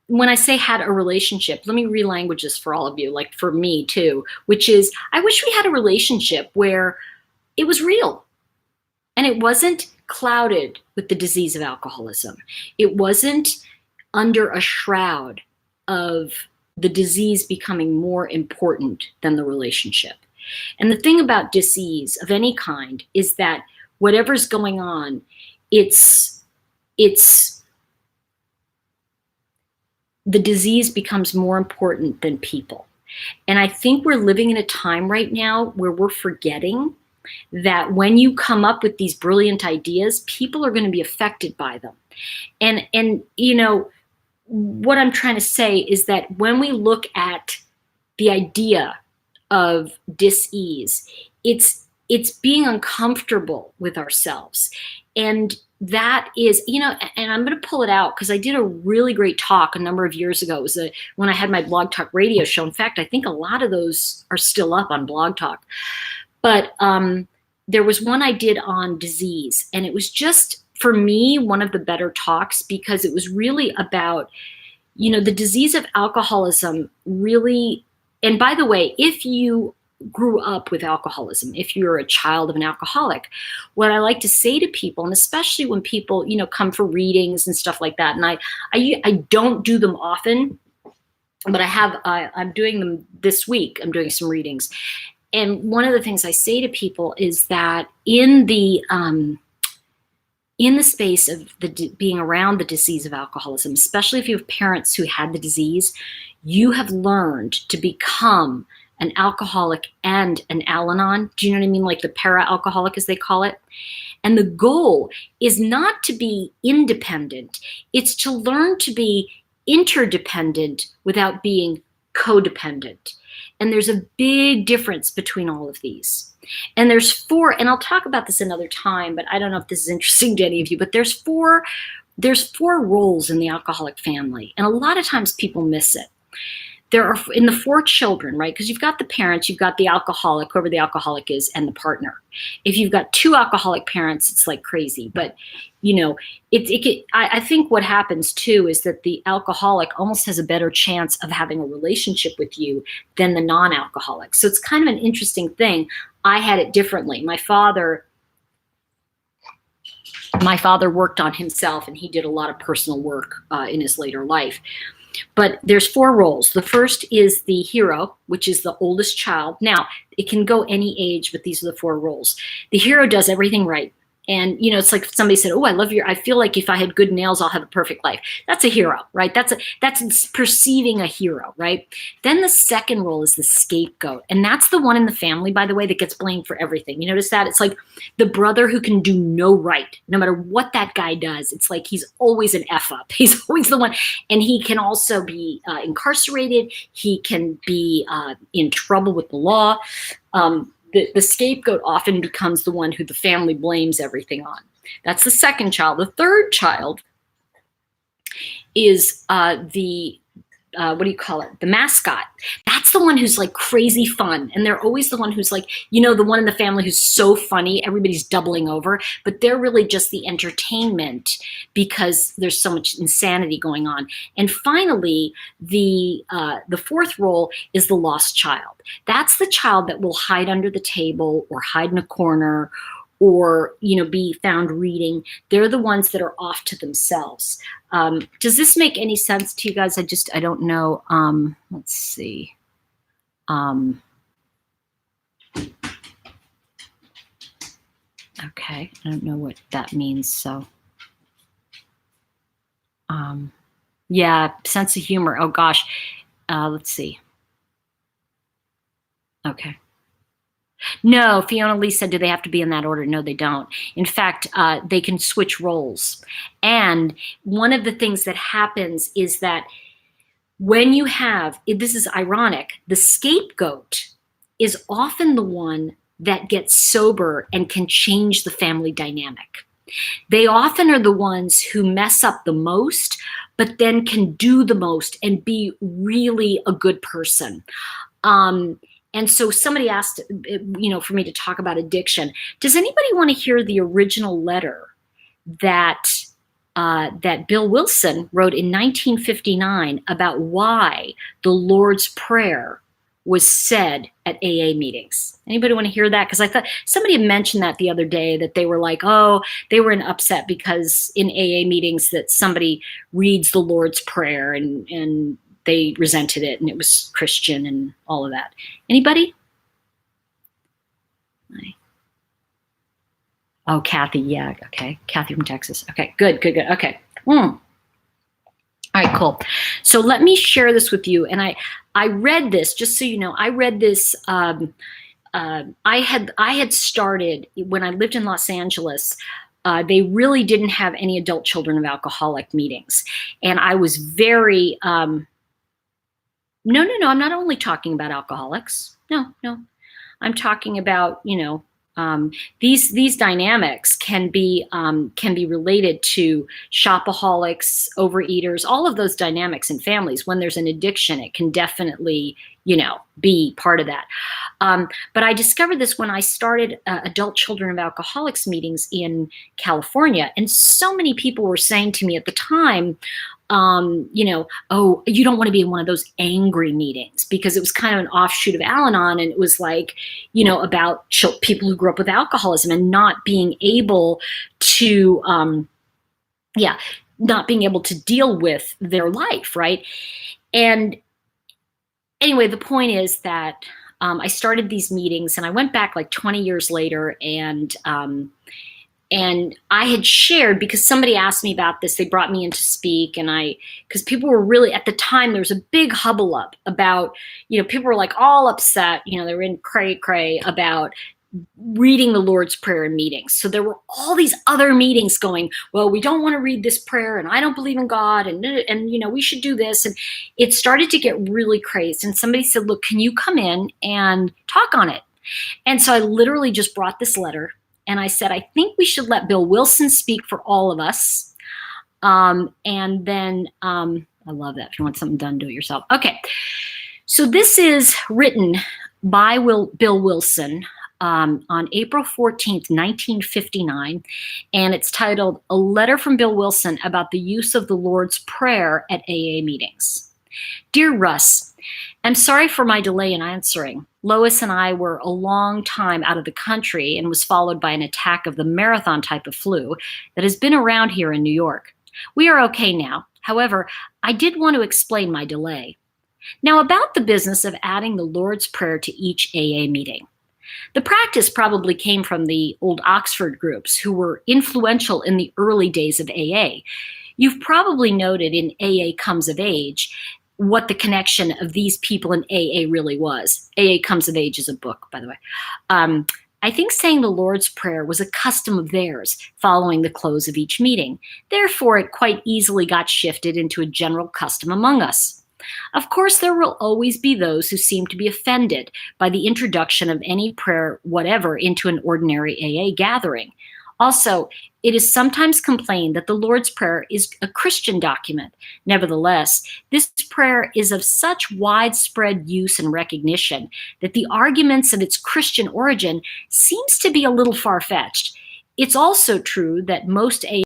when I say had a relationship, let me relanguage this for all of you, like for me too, which is I wish we had a relationship where it was real. And it wasn't clouded with the disease of alcoholism. It wasn't under a shroud of the disease becoming more important than the relationship. And the thing about disease of any kind is that whatever's going on, it's the disease becomes more important than people. And I think we're living in a time right now where we're forgetting that when you come up with these brilliant ideas, people are going to be affected by them. And you know, what I'm trying to say is that when we look at the idea of dis-ease, it's being uncomfortable with ourselves. And that is, you know, and I'm going to pull it out because I did a really great talk a number of years ago. It was when I had my Blog Talk radio show. In fact, I think a lot of those are still up on Blog Talk. But there was one I did on disease, and it was just, for me, one of the better talks because it was really about, you know, the disease of alcoholism really. And by the way, if you grew up with alcoholism, if you're a child of an alcoholic, what I like to say to people, and especially when people, you know, come for readings and stuff like that, and I don't do them often, but I'm doing them this week. I'm doing some readings. And one of the things I say to people is that in the space of being around the disease of alcoholism, especially if you have parents who had the disease, you have learned to become an alcoholic and an Al-Anon. Do you know what I mean? Like the para-alcoholic, as they call it. And the goal is not to be independent. It's to learn to be interdependent without being codependent. And there's a big difference between all of these. And there's four, and I'll talk about this another time, but I don't know if this is interesting to any of you, but there's four roles in the alcoholic family. And a lot of times people miss it. There are, in the four children, right? Because you've got the parents, you've got the alcoholic, whoever the alcoholic is, and the partner. If you've got two alcoholic parents, it's like crazy. But, you know, I think what happens too is that the alcoholic almost has a better chance of having a relationship with you than the non-alcoholic. So it's kind of an interesting thing. I had it differently. My father worked on himself, and he did a lot of personal work in his later life. But there's four roles. The first is the hero, which is the oldest child. Now, it can go any age, but these are the four roles. The hero does everything right. And, you know, it's like somebody said, oh, I feel like if I had good nails, I'll have a perfect life. That's a hero, right? That's perceiving a hero, right? Then the second role is the scapegoat. And that's the one in the family, by the way, that gets blamed for everything. You notice that? It's like the brother who can do no right, no matter what that guy does. It's like he's always an F up. He's always the one. And he can also be incarcerated. He can be in trouble with the law. The scapegoat often becomes the one who the family blames everything on. That's the second child. The third child is the mascot. That's the one who's like crazy fun. And they're always the one who's like, you know, the one in the family who's so funny, everybody's doubling over, but they're really just the entertainment because there's so much insanity going on. And finally, the fourth role is the lost child. That's the child that will hide under the table or hide in a corner or, you know, be found reading. They're the ones that are off to themselves. Does this make any sense to you guys? I don't know. Let's see. Okay, I don't know what that means. So, yeah, sense of humor. Oh gosh. Let's see. Okay. No, Fiona Lee said, do they have to be in that order? No, they don't. In fact, they can switch roles. And one of the things that happens is that when you have, this is ironic, the scapegoat is often the one that gets sober and can change the family dynamic. They often are the ones who mess up the most, but then can do the most and be really a good person. And so somebody asked, you know, for me to talk about addiction. Does anybody want to hear the original letter that Bill Wilson wrote in 1959 about why the Lord's Prayer was said at AA meetings. Anybody want to hear that? Because I thought somebody had mentioned that the other day, that they were like, oh, they were in upset because in AA meetings that somebody reads the Lord's Prayer, and they resented it, and it was Christian and all of that. Anybody? Oh, Kathy, yeah, okay. Kathy from Texas. Okay, good. Okay. All right, cool. So let me share this with you. And I read this, just so you know, I read this. I had started when I lived in Los Angeles. They really didn't have any adult children of alcoholic meetings, and I was very no. I'm not only talking about alcoholics. No. I'm talking about, these dynamics can be related to shopaholics, overeaters, all of those dynamics in families. When there's an addiction, it can definitely, be part of that. But I discovered this when I started adult children of alcoholics meetings in California, and so many people were saying to me at the time, oh, you don't want to be in one of those angry meetings, because it was kind of an offshoot of Al-Anon, and it was like, about people who grew up with alcoholism and not being able to, not being able to deal with their life, right? And anyway, the point is that I started these meetings, and I went back like 20 years later, and I had shared, because somebody asked me about this, they brought me in to speak, and because people were really, at the time, there was a big hubbub about, people were like all upset, they were in cray about reading the Lord's Prayer in meetings. So there were all these other meetings going, well, we don't want to read this prayer, and I don't believe in God, and we should do this. And it started to get really crazy. And somebody said, look, can you come in and talk on it? And so I literally just brought this letter, and I said, I think we should let Bill Wilson speak for all of us. And then I love that. If you want something done, do it yourself. Okay. So this is written by Bill Wilson on April 14th, 1959. And it's titled, A Letter from Bill Wilson About the Use of the Lord's Prayer at AA Meetings. Dear Russ, I'm sorry for my delay in answering. Lois and I were a long time out of the country, and was followed by an attack of the marathon type of flu that has been around here in New York. We are okay now. However, I did want to explain my delay. Now, about the business of adding the Lord's Prayer to each AA meeting. The practice probably came from the old Oxford groups, who were influential in the early days of AA. You've probably noted in AA Comes of Age what the connection of these people in AA really was. AA Comes of Age is a book, by the way. I think saying the Lord's Prayer was a custom of theirs following the close of each meeting. Therefore, it quite easily got shifted into a general custom among us. Of course, there will always be those who seem to be offended by the introduction of any prayer whatever into an ordinary AA gathering. Also, it is sometimes complained that the Lord's Prayer is a Christian document. Nevertheless, this prayer is of such widespread use and recognition that the arguments of its Christian origin seems to be a little far-fetched. It's also true that most AA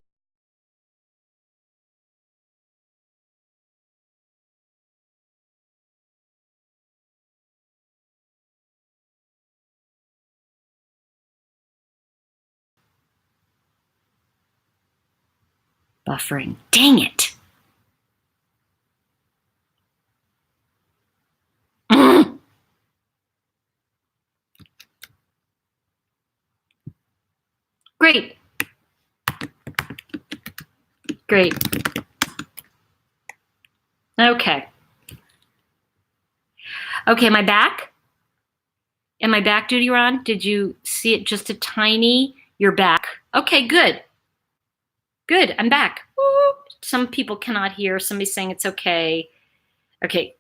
buffering. Dang it. Great. Okay. Okay, am I back? Am I back, Duty Ron? Did you see it just a tiny? You're back. Okay, good. Good, I'm back. Woo. Some people cannot hear. Somebody's saying it's okay. Okay.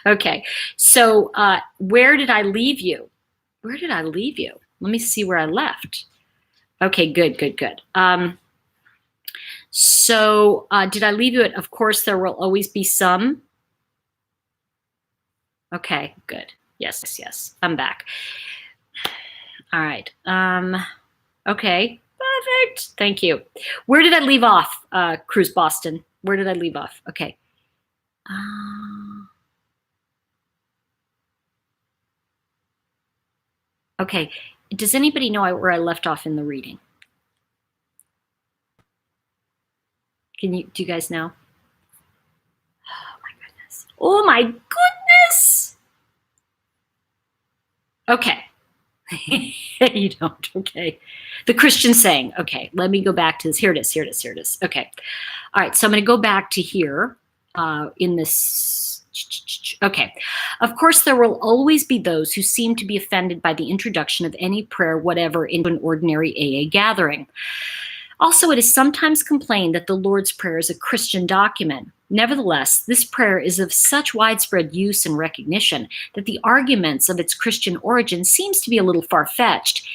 Okay, so where did I leave you? Where did I leave you? Let me see where I left. Okay, good. So did I leave you at, of course, there will always be some? Okay, good. Yes, I'm back. All right. Okay, perfect. Thank you. Where did I leave off, Cruise Boston? Where did I leave off? Okay. Okay. Does anybody know where I left off in the reading? Do you guys know? Oh my goodness. Oh my goodness. Okay. You don't. Okay. The Christian saying. Okay. Let me go back to this. Here it is. Here it is. Here it is. Okay. All right. So I'm going to go back to here in this. Okay. Of course, there will always be those who seem to be offended by the introduction of any prayer, whatever, into an ordinary AA gathering. Also, it is sometimes complained that the Lord's Prayer is a Christian document. Nevertheless, this prayer is of such widespread use and recognition that the arguments of its Christian origin seems to be a little far-fetched.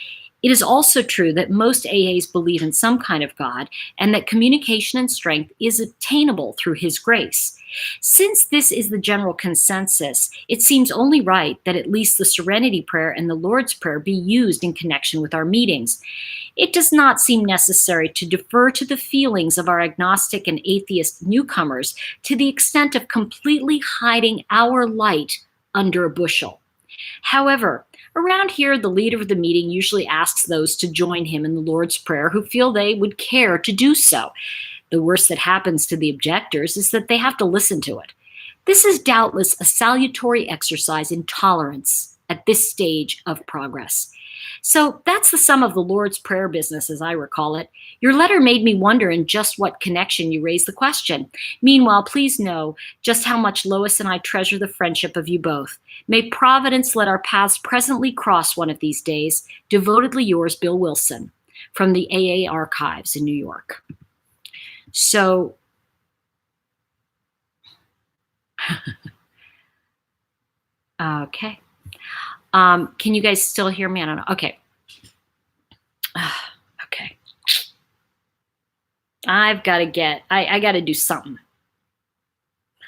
It is also true that most AAs believe in some kind of God and that communication and strength is obtainable through His grace. Since this is the general consensus, it seems only right that at least the Serenity Prayer and the Lord's Prayer be used in connection with our meetings. It does not seem necessary to defer to the feelings of our agnostic and atheist newcomers to the extent of completely hiding our light under a bushel. However, around here, the leader of the meeting usually asks those to join him in the Lord's Prayer who feel they would care to do so. The worst that happens to the objectors is that they have to listen to it. This is doubtless a salutary exercise in tolerance at this stage of progress. So that's the sum of the Lord's Prayer business, as I recall it. Your letter made me wonder in just what connection you raised the question. Meanwhile, please know just how much Lois and I treasure the friendship of you both. May Providence let our paths presently cross one of these days. Devotedly yours, Bill Wilson, from the AA Archives in New York. So, okay. Can you guys still hear me? I don't know. Okay. Okay. I've got to I got to do something.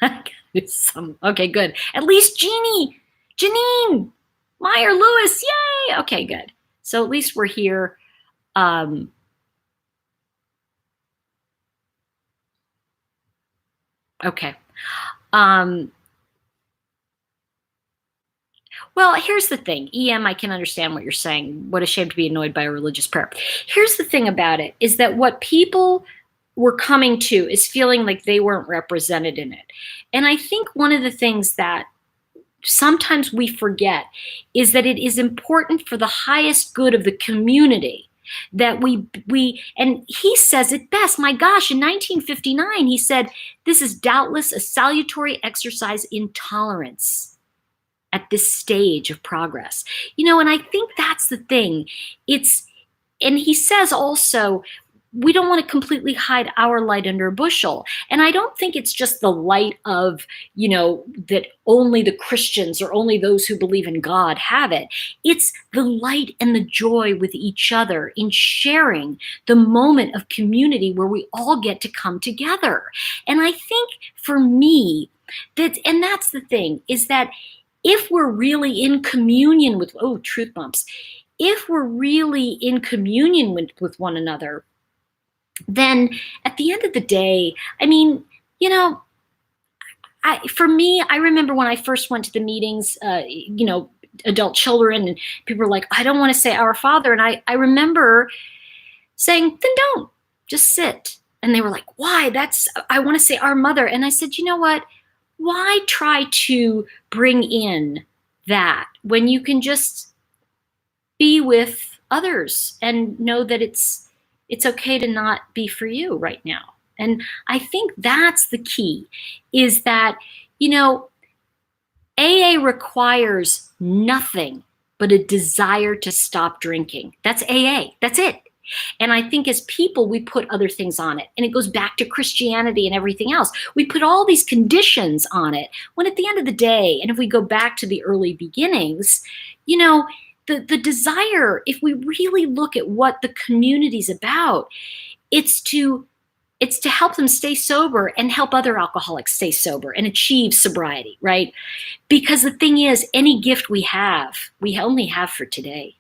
I got to do something. Okay, good. At least Janine, Meyer, Lewis, yay. Okay, good. So at least we're here. Okay. Well, here's the thing. EM, I can understand what you're saying. What a shame to be annoyed by a religious prayer. Here's the thing about it, is that what people were coming to is feeling like they weren't represented in it. And I think one of the things that sometimes we forget is that it is important for the highest good of the community that we and he says it best. My gosh, in 1959, he said, this is doubtless a salutary exercise in tolerance at this stage of progress. And I think that's the thing. And he says also, we don't want to completely hide our light under a bushel. And I don't think it's just the light of, that only the Christians or only those who believe in God have it. It's the light and the joy with each other in sharing the moment of community where we all get to come together. And I think for me, that's the thing, is that if we're really in communion with, truth bumps, if we're really in communion with one another, then at the end of the day, for me, I remember when I first went to the meetings, adult children, and people were like, I don't want to say Our Father. And I remember saying, then don't, just sit. And they were like, why? I want to say Our Mother. And I said, you know what? Why try to bring in that when you can just be with others and know that it's okay to not be for you right now? And I think that's the key, is that, AA requires nothing but a desire to stop drinking. That's AA. That's it. And I think as people, we put other things on it. And it goes back to Christianity and everything else. We put all these conditions on it, when at the end of the day, and if we go back to the early beginnings, the desire, if we really look at what the community's about, it's to help them stay sober and help other alcoholics stay sober and achieve sobriety, right? Because the thing is, any gift we have, we only have for today.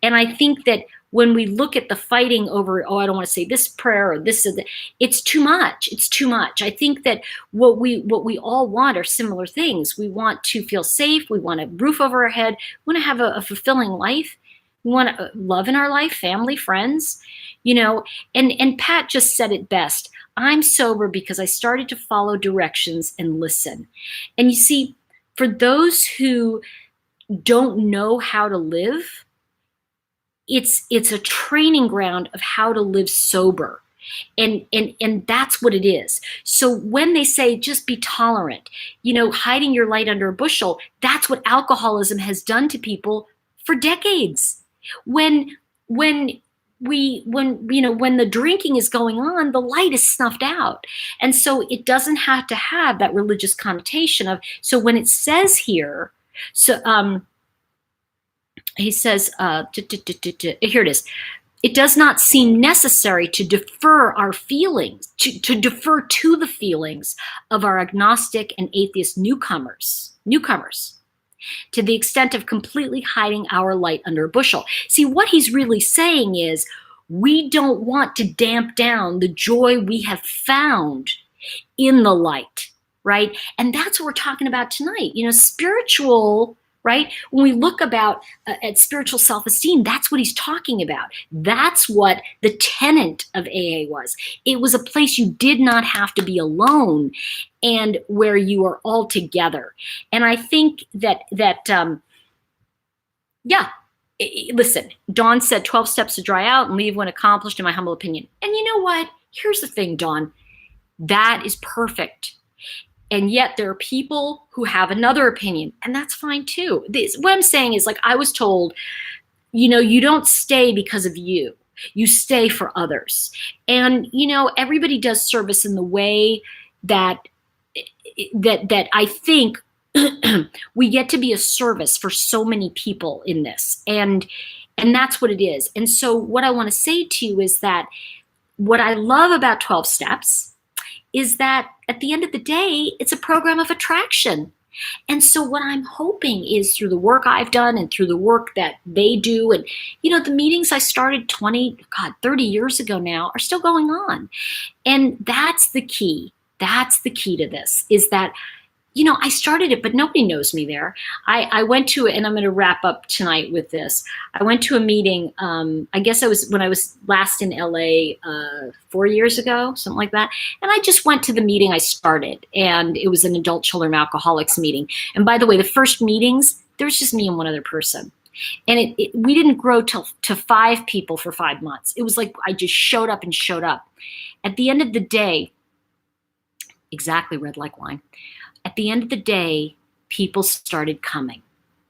And I think that when we look at the fighting over, oh, I don't want to say this prayer or this, it's too much. It's too much. I think that what we all want are similar things. We want to feel safe. We want a roof over our head. We want to have a fulfilling life. We want love in our life, family, friends, and Pat just said it best. I'm sober because I started to follow directions and listen. And you see, for those who don't know how to live, it's a training ground of how to live sober. And that's what it is. So when they say just be tolerant, hiding your light under a bushel, that's what alcoholism has done to people for decades. When the drinking is going on, the light is snuffed out. And so it doesn't have to have that religious connotation of, so when it says here, he says, here it is. It does not seem necessary to defer our feelings, to defer to the feelings of our agnostic and atheist newcomers, to the extent of completely hiding our light under a bushel. See, what he's really saying is, we don't want to damp down the joy we have found in the light, right? And that's what we're talking about tonight. Spiritual, right? When we look at spiritual self-esteem, that's what he's talking about. That's what the tenet of AA was. It was a place you did not have to be alone, and where you are all together. And I think listen, Dawn said 12 steps to dry out and leave when accomplished, in my humble opinion. And you know what? Here's the thing, Dawn. That is perfect. And yet there are people who have another opinion, and that's fine too. What I'm saying is, like, I was told, you don't stay because of you. You stay for others. And, everybody does service in the way that I think we get to be a service for so many people in this. And that's what it is. And so what I want to say to you is that what I love about 12 steps is that at the end of the day, it's a program of attraction. And so what I'm hoping is, through the work I've done and through the work that they do, and, the meetings I started 30 years ago now are still going on. And that's the key. That's the key to this, is that, I started it, but nobody knows me there. I went to, and I'm going to wrap up tonight with this. I went to a meeting, I guess when I was last in LA 4 years ago, something like that. And I just went to the meeting I started, and it was an adult children of alcoholics meeting. And by the way, the first meetings, there was just me and one other person. And we didn't grow to 5 people for 5 months. It was like I just showed up and showed up. At the end of the day, exactly, red like wine. At the end of the day, people started coming.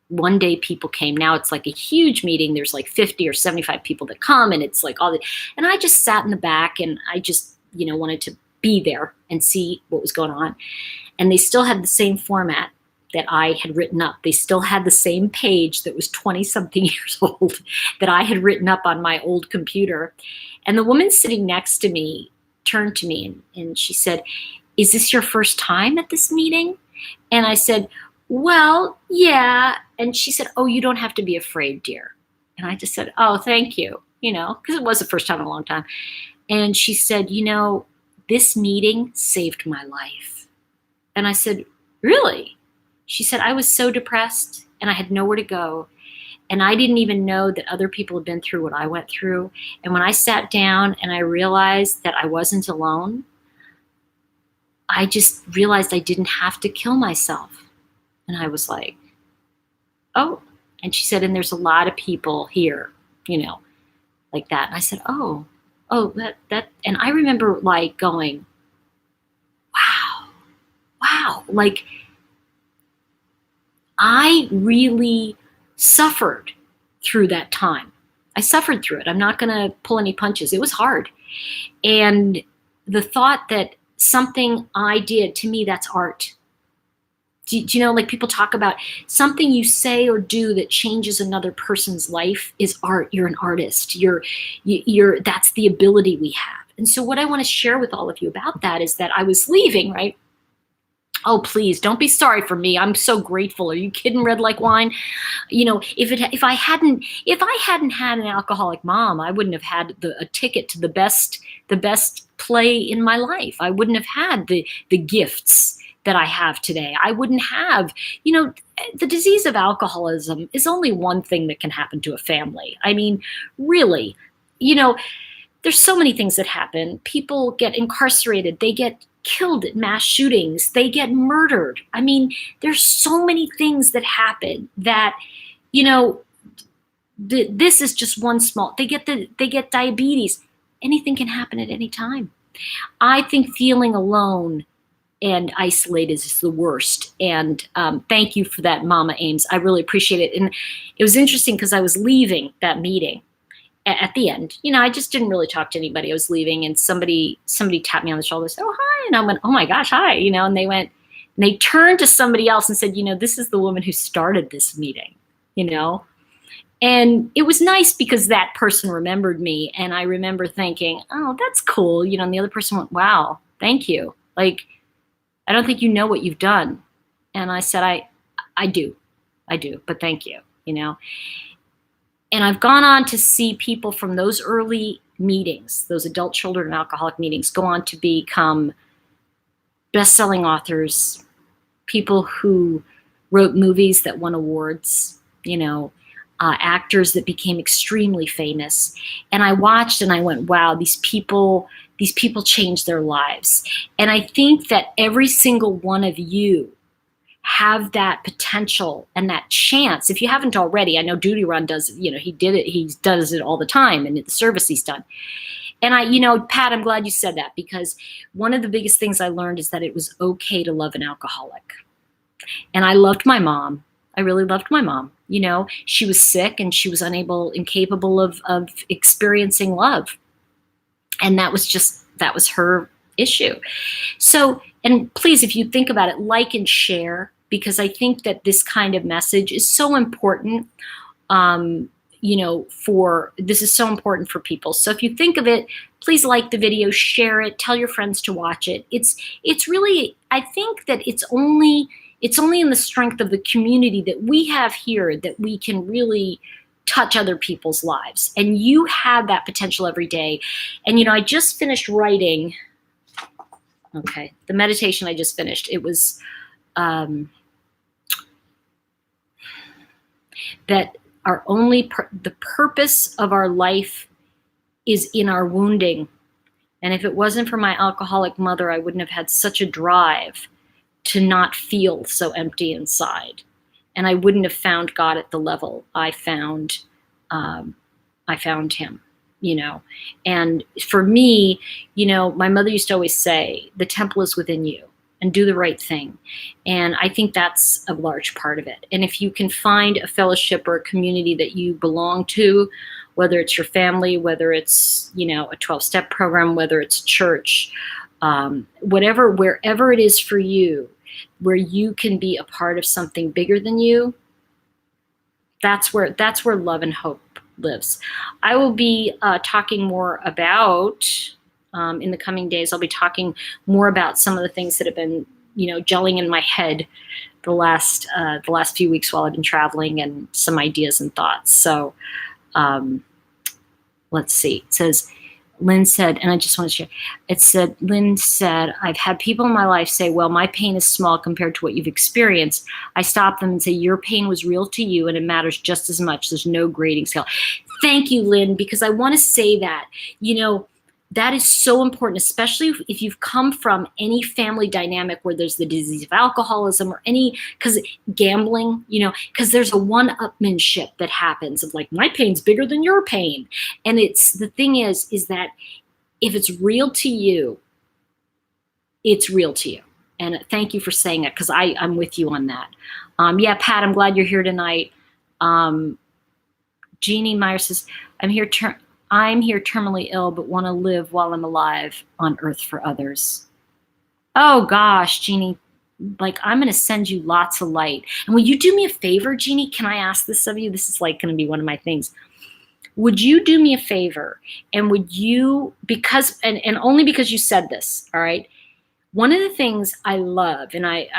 One day people came. Now it's like a huge meeting. There's like 50 or 75 people that come, and it's like all that. And I just sat in the back, and I just, wanted to be there and see what was going on. And they still had the same format that I had written up. They still had the same page that was 20 something years old that I had written up on my old computer. And the woman sitting next to me turned to me and she said, "Is this your first time at this meeting?" And I said, "Well, yeah." And she said, "Oh, you don't have to be afraid, dear." And I just said, "Oh, thank you," because it was the first time in a long time. And she said, "This meeting saved my life." And I said, "Really?" She said, "I was so depressed and I had nowhere to go. And I didn't even know that other people had been through what I went through. And when I sat down and I realized that I wasn't alone, I just realized I didn't have to kill myself." And I was like, "Oh." And she said, "And there's a lot of people here, like that." And I said, oh, that. And I remember like going, wow. Like, I really suffered through that time. I suffered through it. I'm not going to pull any punches. It was hard. And the thought that something I did, to me, that's art. Do you know, like people talk about something you say or do that changes another person's life is art. You're an artist. That's the ability we have. And so what I want to share with all of you about that is that I was leaving, right? Oh, please don't be sorry for me. I'm so grateful. Are you kidding? Red like wine. You know, if I hadn't had an alcoholic mom, I wouldn't have had a ticket to the best play in my life. I wouldn't have had the gifts that I have today. I wouldn't have, you know, the disease of alcoholism is only one thing that can happen to a family. I mean, really, you know, there's so many things that happen. People get incarcerated, they get killed at mass shootings, they get murdered. I mean, there's so many things that happen that, you know, this is just one small. They get diabetes. Anything can happen at any time. I think feeling alone and isolated is the worst. And thank you for that, Mama Ames. I really appreciate it. And it was interesting because I was leaving that meeting at the end. You know, I just didn't really talk to anybody. I was leaving, and somebody tapped me on the shoulder and said, "Oh, hi." And I went, "Oh my gosh, hi." You know, and they turned to somebody else and said, "You know, this is the woman who started this meeting." You know, and it was nice because that person remembered me, and I remember thinking, "Oh, that's cool." You know, and the other person went, "Wow, thank you. Like, I don't think you know what you've done." And I said, I do, but thank you, you know. And I've gone on to see people from those early meetings, those adult children and alcoholic meetings, go on to become best-selling authors, people who wrote movies that won awards, you know, actors that became extremely famous. And I watched and I went, wow, these people changed their lives. And I think that every single one of you have that potential and that chance. If you haven't already, I know Duty Run does, you know, he does it all the time, and at the service he's done. And you know, Pat, I'm glad you said that, because one of the biggest things I learned is that it was okay to love an alcoholic. And I loved my mom. I really loved my mom. You know, she was sick and she was incapable of experiencing love. And that was her issue. So, and please, if you think about it, like and share, because I think that this kind of message is so important. You know, this is so important for people. So if you think of it, please like the video, share it, tell your friends to watch it. It's really, I think that it's only in the strength of the community that we have here that we can really touch other people's lives. And you have that potential every day. And, you know, I just finished writing, okay, the meditation I just finished. It was that the purpose of our life is in our wounding. And if it wasn't for my alcoholic mother, I wouldn't have had such a drive to not feel so empty inside. And I wouldn't have found God at the level I found him, you know. And for me, you know, my mother used to always say, the temple is within you, and do the right thing. And I think that's a large part of it. And if you can find a fellowship or a community that you belong to, whether it's your family, whether it's, you know, a 12-step program, whether it's church, wherever it is for you, where you can be a part of something bigger than you, that's where love and hope lives. I will be talking more about, in the coming days, I'll be talking more about some of the things that have been, you know, gelling in my head the last few weeks while I've been traveling, and some ideas and thoughts. So let's see. It says, Lynn said, and I just want to share, Lynn said, I've had people in my life say, well, my pain is small compared to what you've experienced. I stop them and say, your pain was real to you and it matters just as much. There's no grading scale. Thank you, Lynn, because I want to say that, you know, that is so important, especially if you've come from any family dynamic where there's the disease of alcoholism or because gambling, you know, because there's a one-upmanship that happens of like, my pain's bigger than your pain. And the thing is that if it's real to you, it's real to you. And thank you for saying it, because I'm with you on that. Yeah, Pat, I'm glad you're here tonight. Jeannie Meyer says, I'm here terminally ill, but want to live while I'm alive on earth for others. Oh gosh, Jeannie, like, I'm going to send you lots of light. And will you do me a favor, Jeannie? Can I ask this of you? This is like going to be one of my things. Would you do me a favor? And would you, and only because you said this, all right? One of the things I love, and I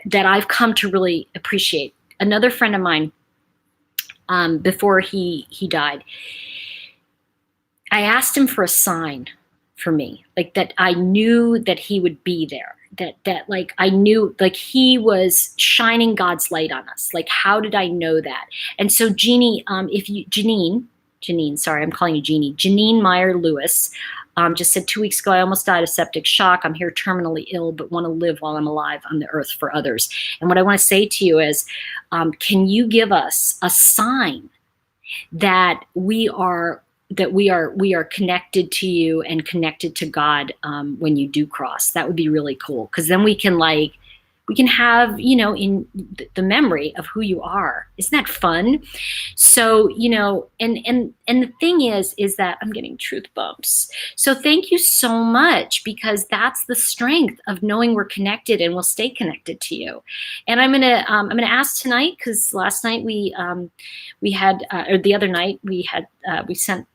that I've come to really appreciate, another friend of mine, before he died, I asked him for a sign for me, like that I knew that he would be there. That like I knew like he was shining God's light on us. Like how did I know that? And so Jeannie, if you Janine, sorry, I'm calling you Jeannie. Janine Meyer Lewis just said 2 weeks ago, I almost died of septic shock. I'm here terminally ill, but want to live while I'm alive on the earth for others. And what I want to say to you is, can you give us a sign that we are connected to you and connected to God when you do cross? That would be really cool, because then we can have, in the memory of who you are. Isn't that fun? So, and the thing is that I'm getting truth bumps. So thank you so much, because that's the strength of knowing we're connected, and we'll stay connected to you. And I'm gonna ask tonight, because last night we had, or the other night we sent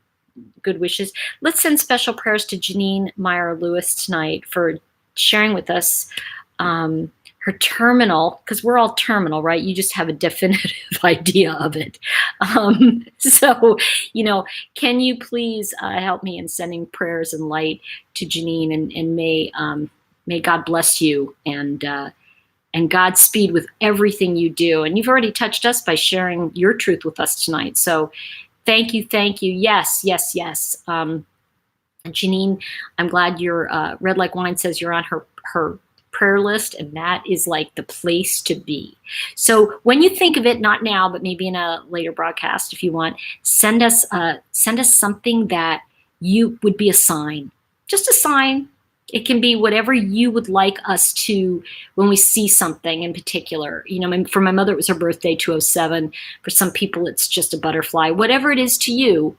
good wishes. Let's send special prayers to Janine Meyer Lewis tonight for sharing with us her terminal, because we're all terminal, right? You just have a definitive idea of it. So, can you please help me in sending prayers and light to Janine, and may God bless you, and Godspeed with everything you do. And you've already touched us by sharing your truth with us tonight. So thank you. Yes. Janine, I'm glad your Red Like Wine says you're on her prayer list, and that is like the place to be. So when you think of it, not now, but maybe in a later broadcast, if you want, send us something that you would be a sign, just a sign. It can be whatever you would like us to, when we see something in particular. For my mother, it was her birthday, 207. For some people, it's just a butterfly. Whatever it is to you,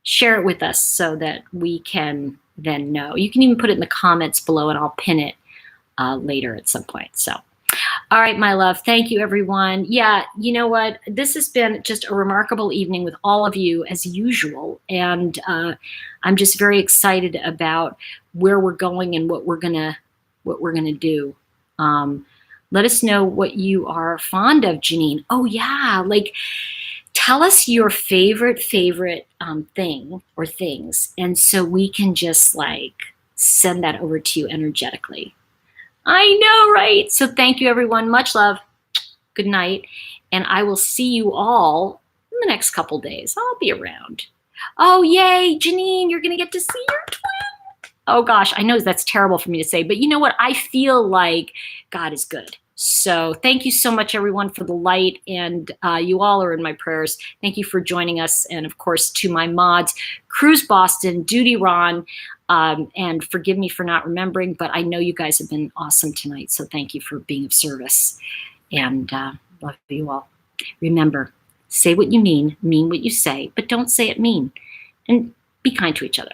share it with us so that we can then know. You can even put it in the comments below, and I'll pin it later at some point. So, all right, my love. Thank you, everyone. Yeah, you know what? This has been just a remarkable evening with all of you, as usual. And I'm just very excited about where we're going and what we're gonna do. Let us know what you are fond of, Janine. Oh yeah, tell us your favorite thing or things, and so we can just send that over to you energetically. I know, right? So thank you, everyone. Much love. Good night. And I will see you all in the next couple days. I'll be around. Oh, yay, Janine, you're going to get to see your twin. Oh, gosh, I know that's terrible for me to say, but you know what? I feel like God is good. So thank you so much, everyone, for the light. And you all are in my prayers. Thank you for joining us. And, of course, to my mods, Cruise Boston, Duty Ron, and forgive me for not remembering, but I know you guys have been awesome tonight. So thank you for being of service. And love you all. Remember, say what you mean what you say, but don't say it mean. And be kind to each other.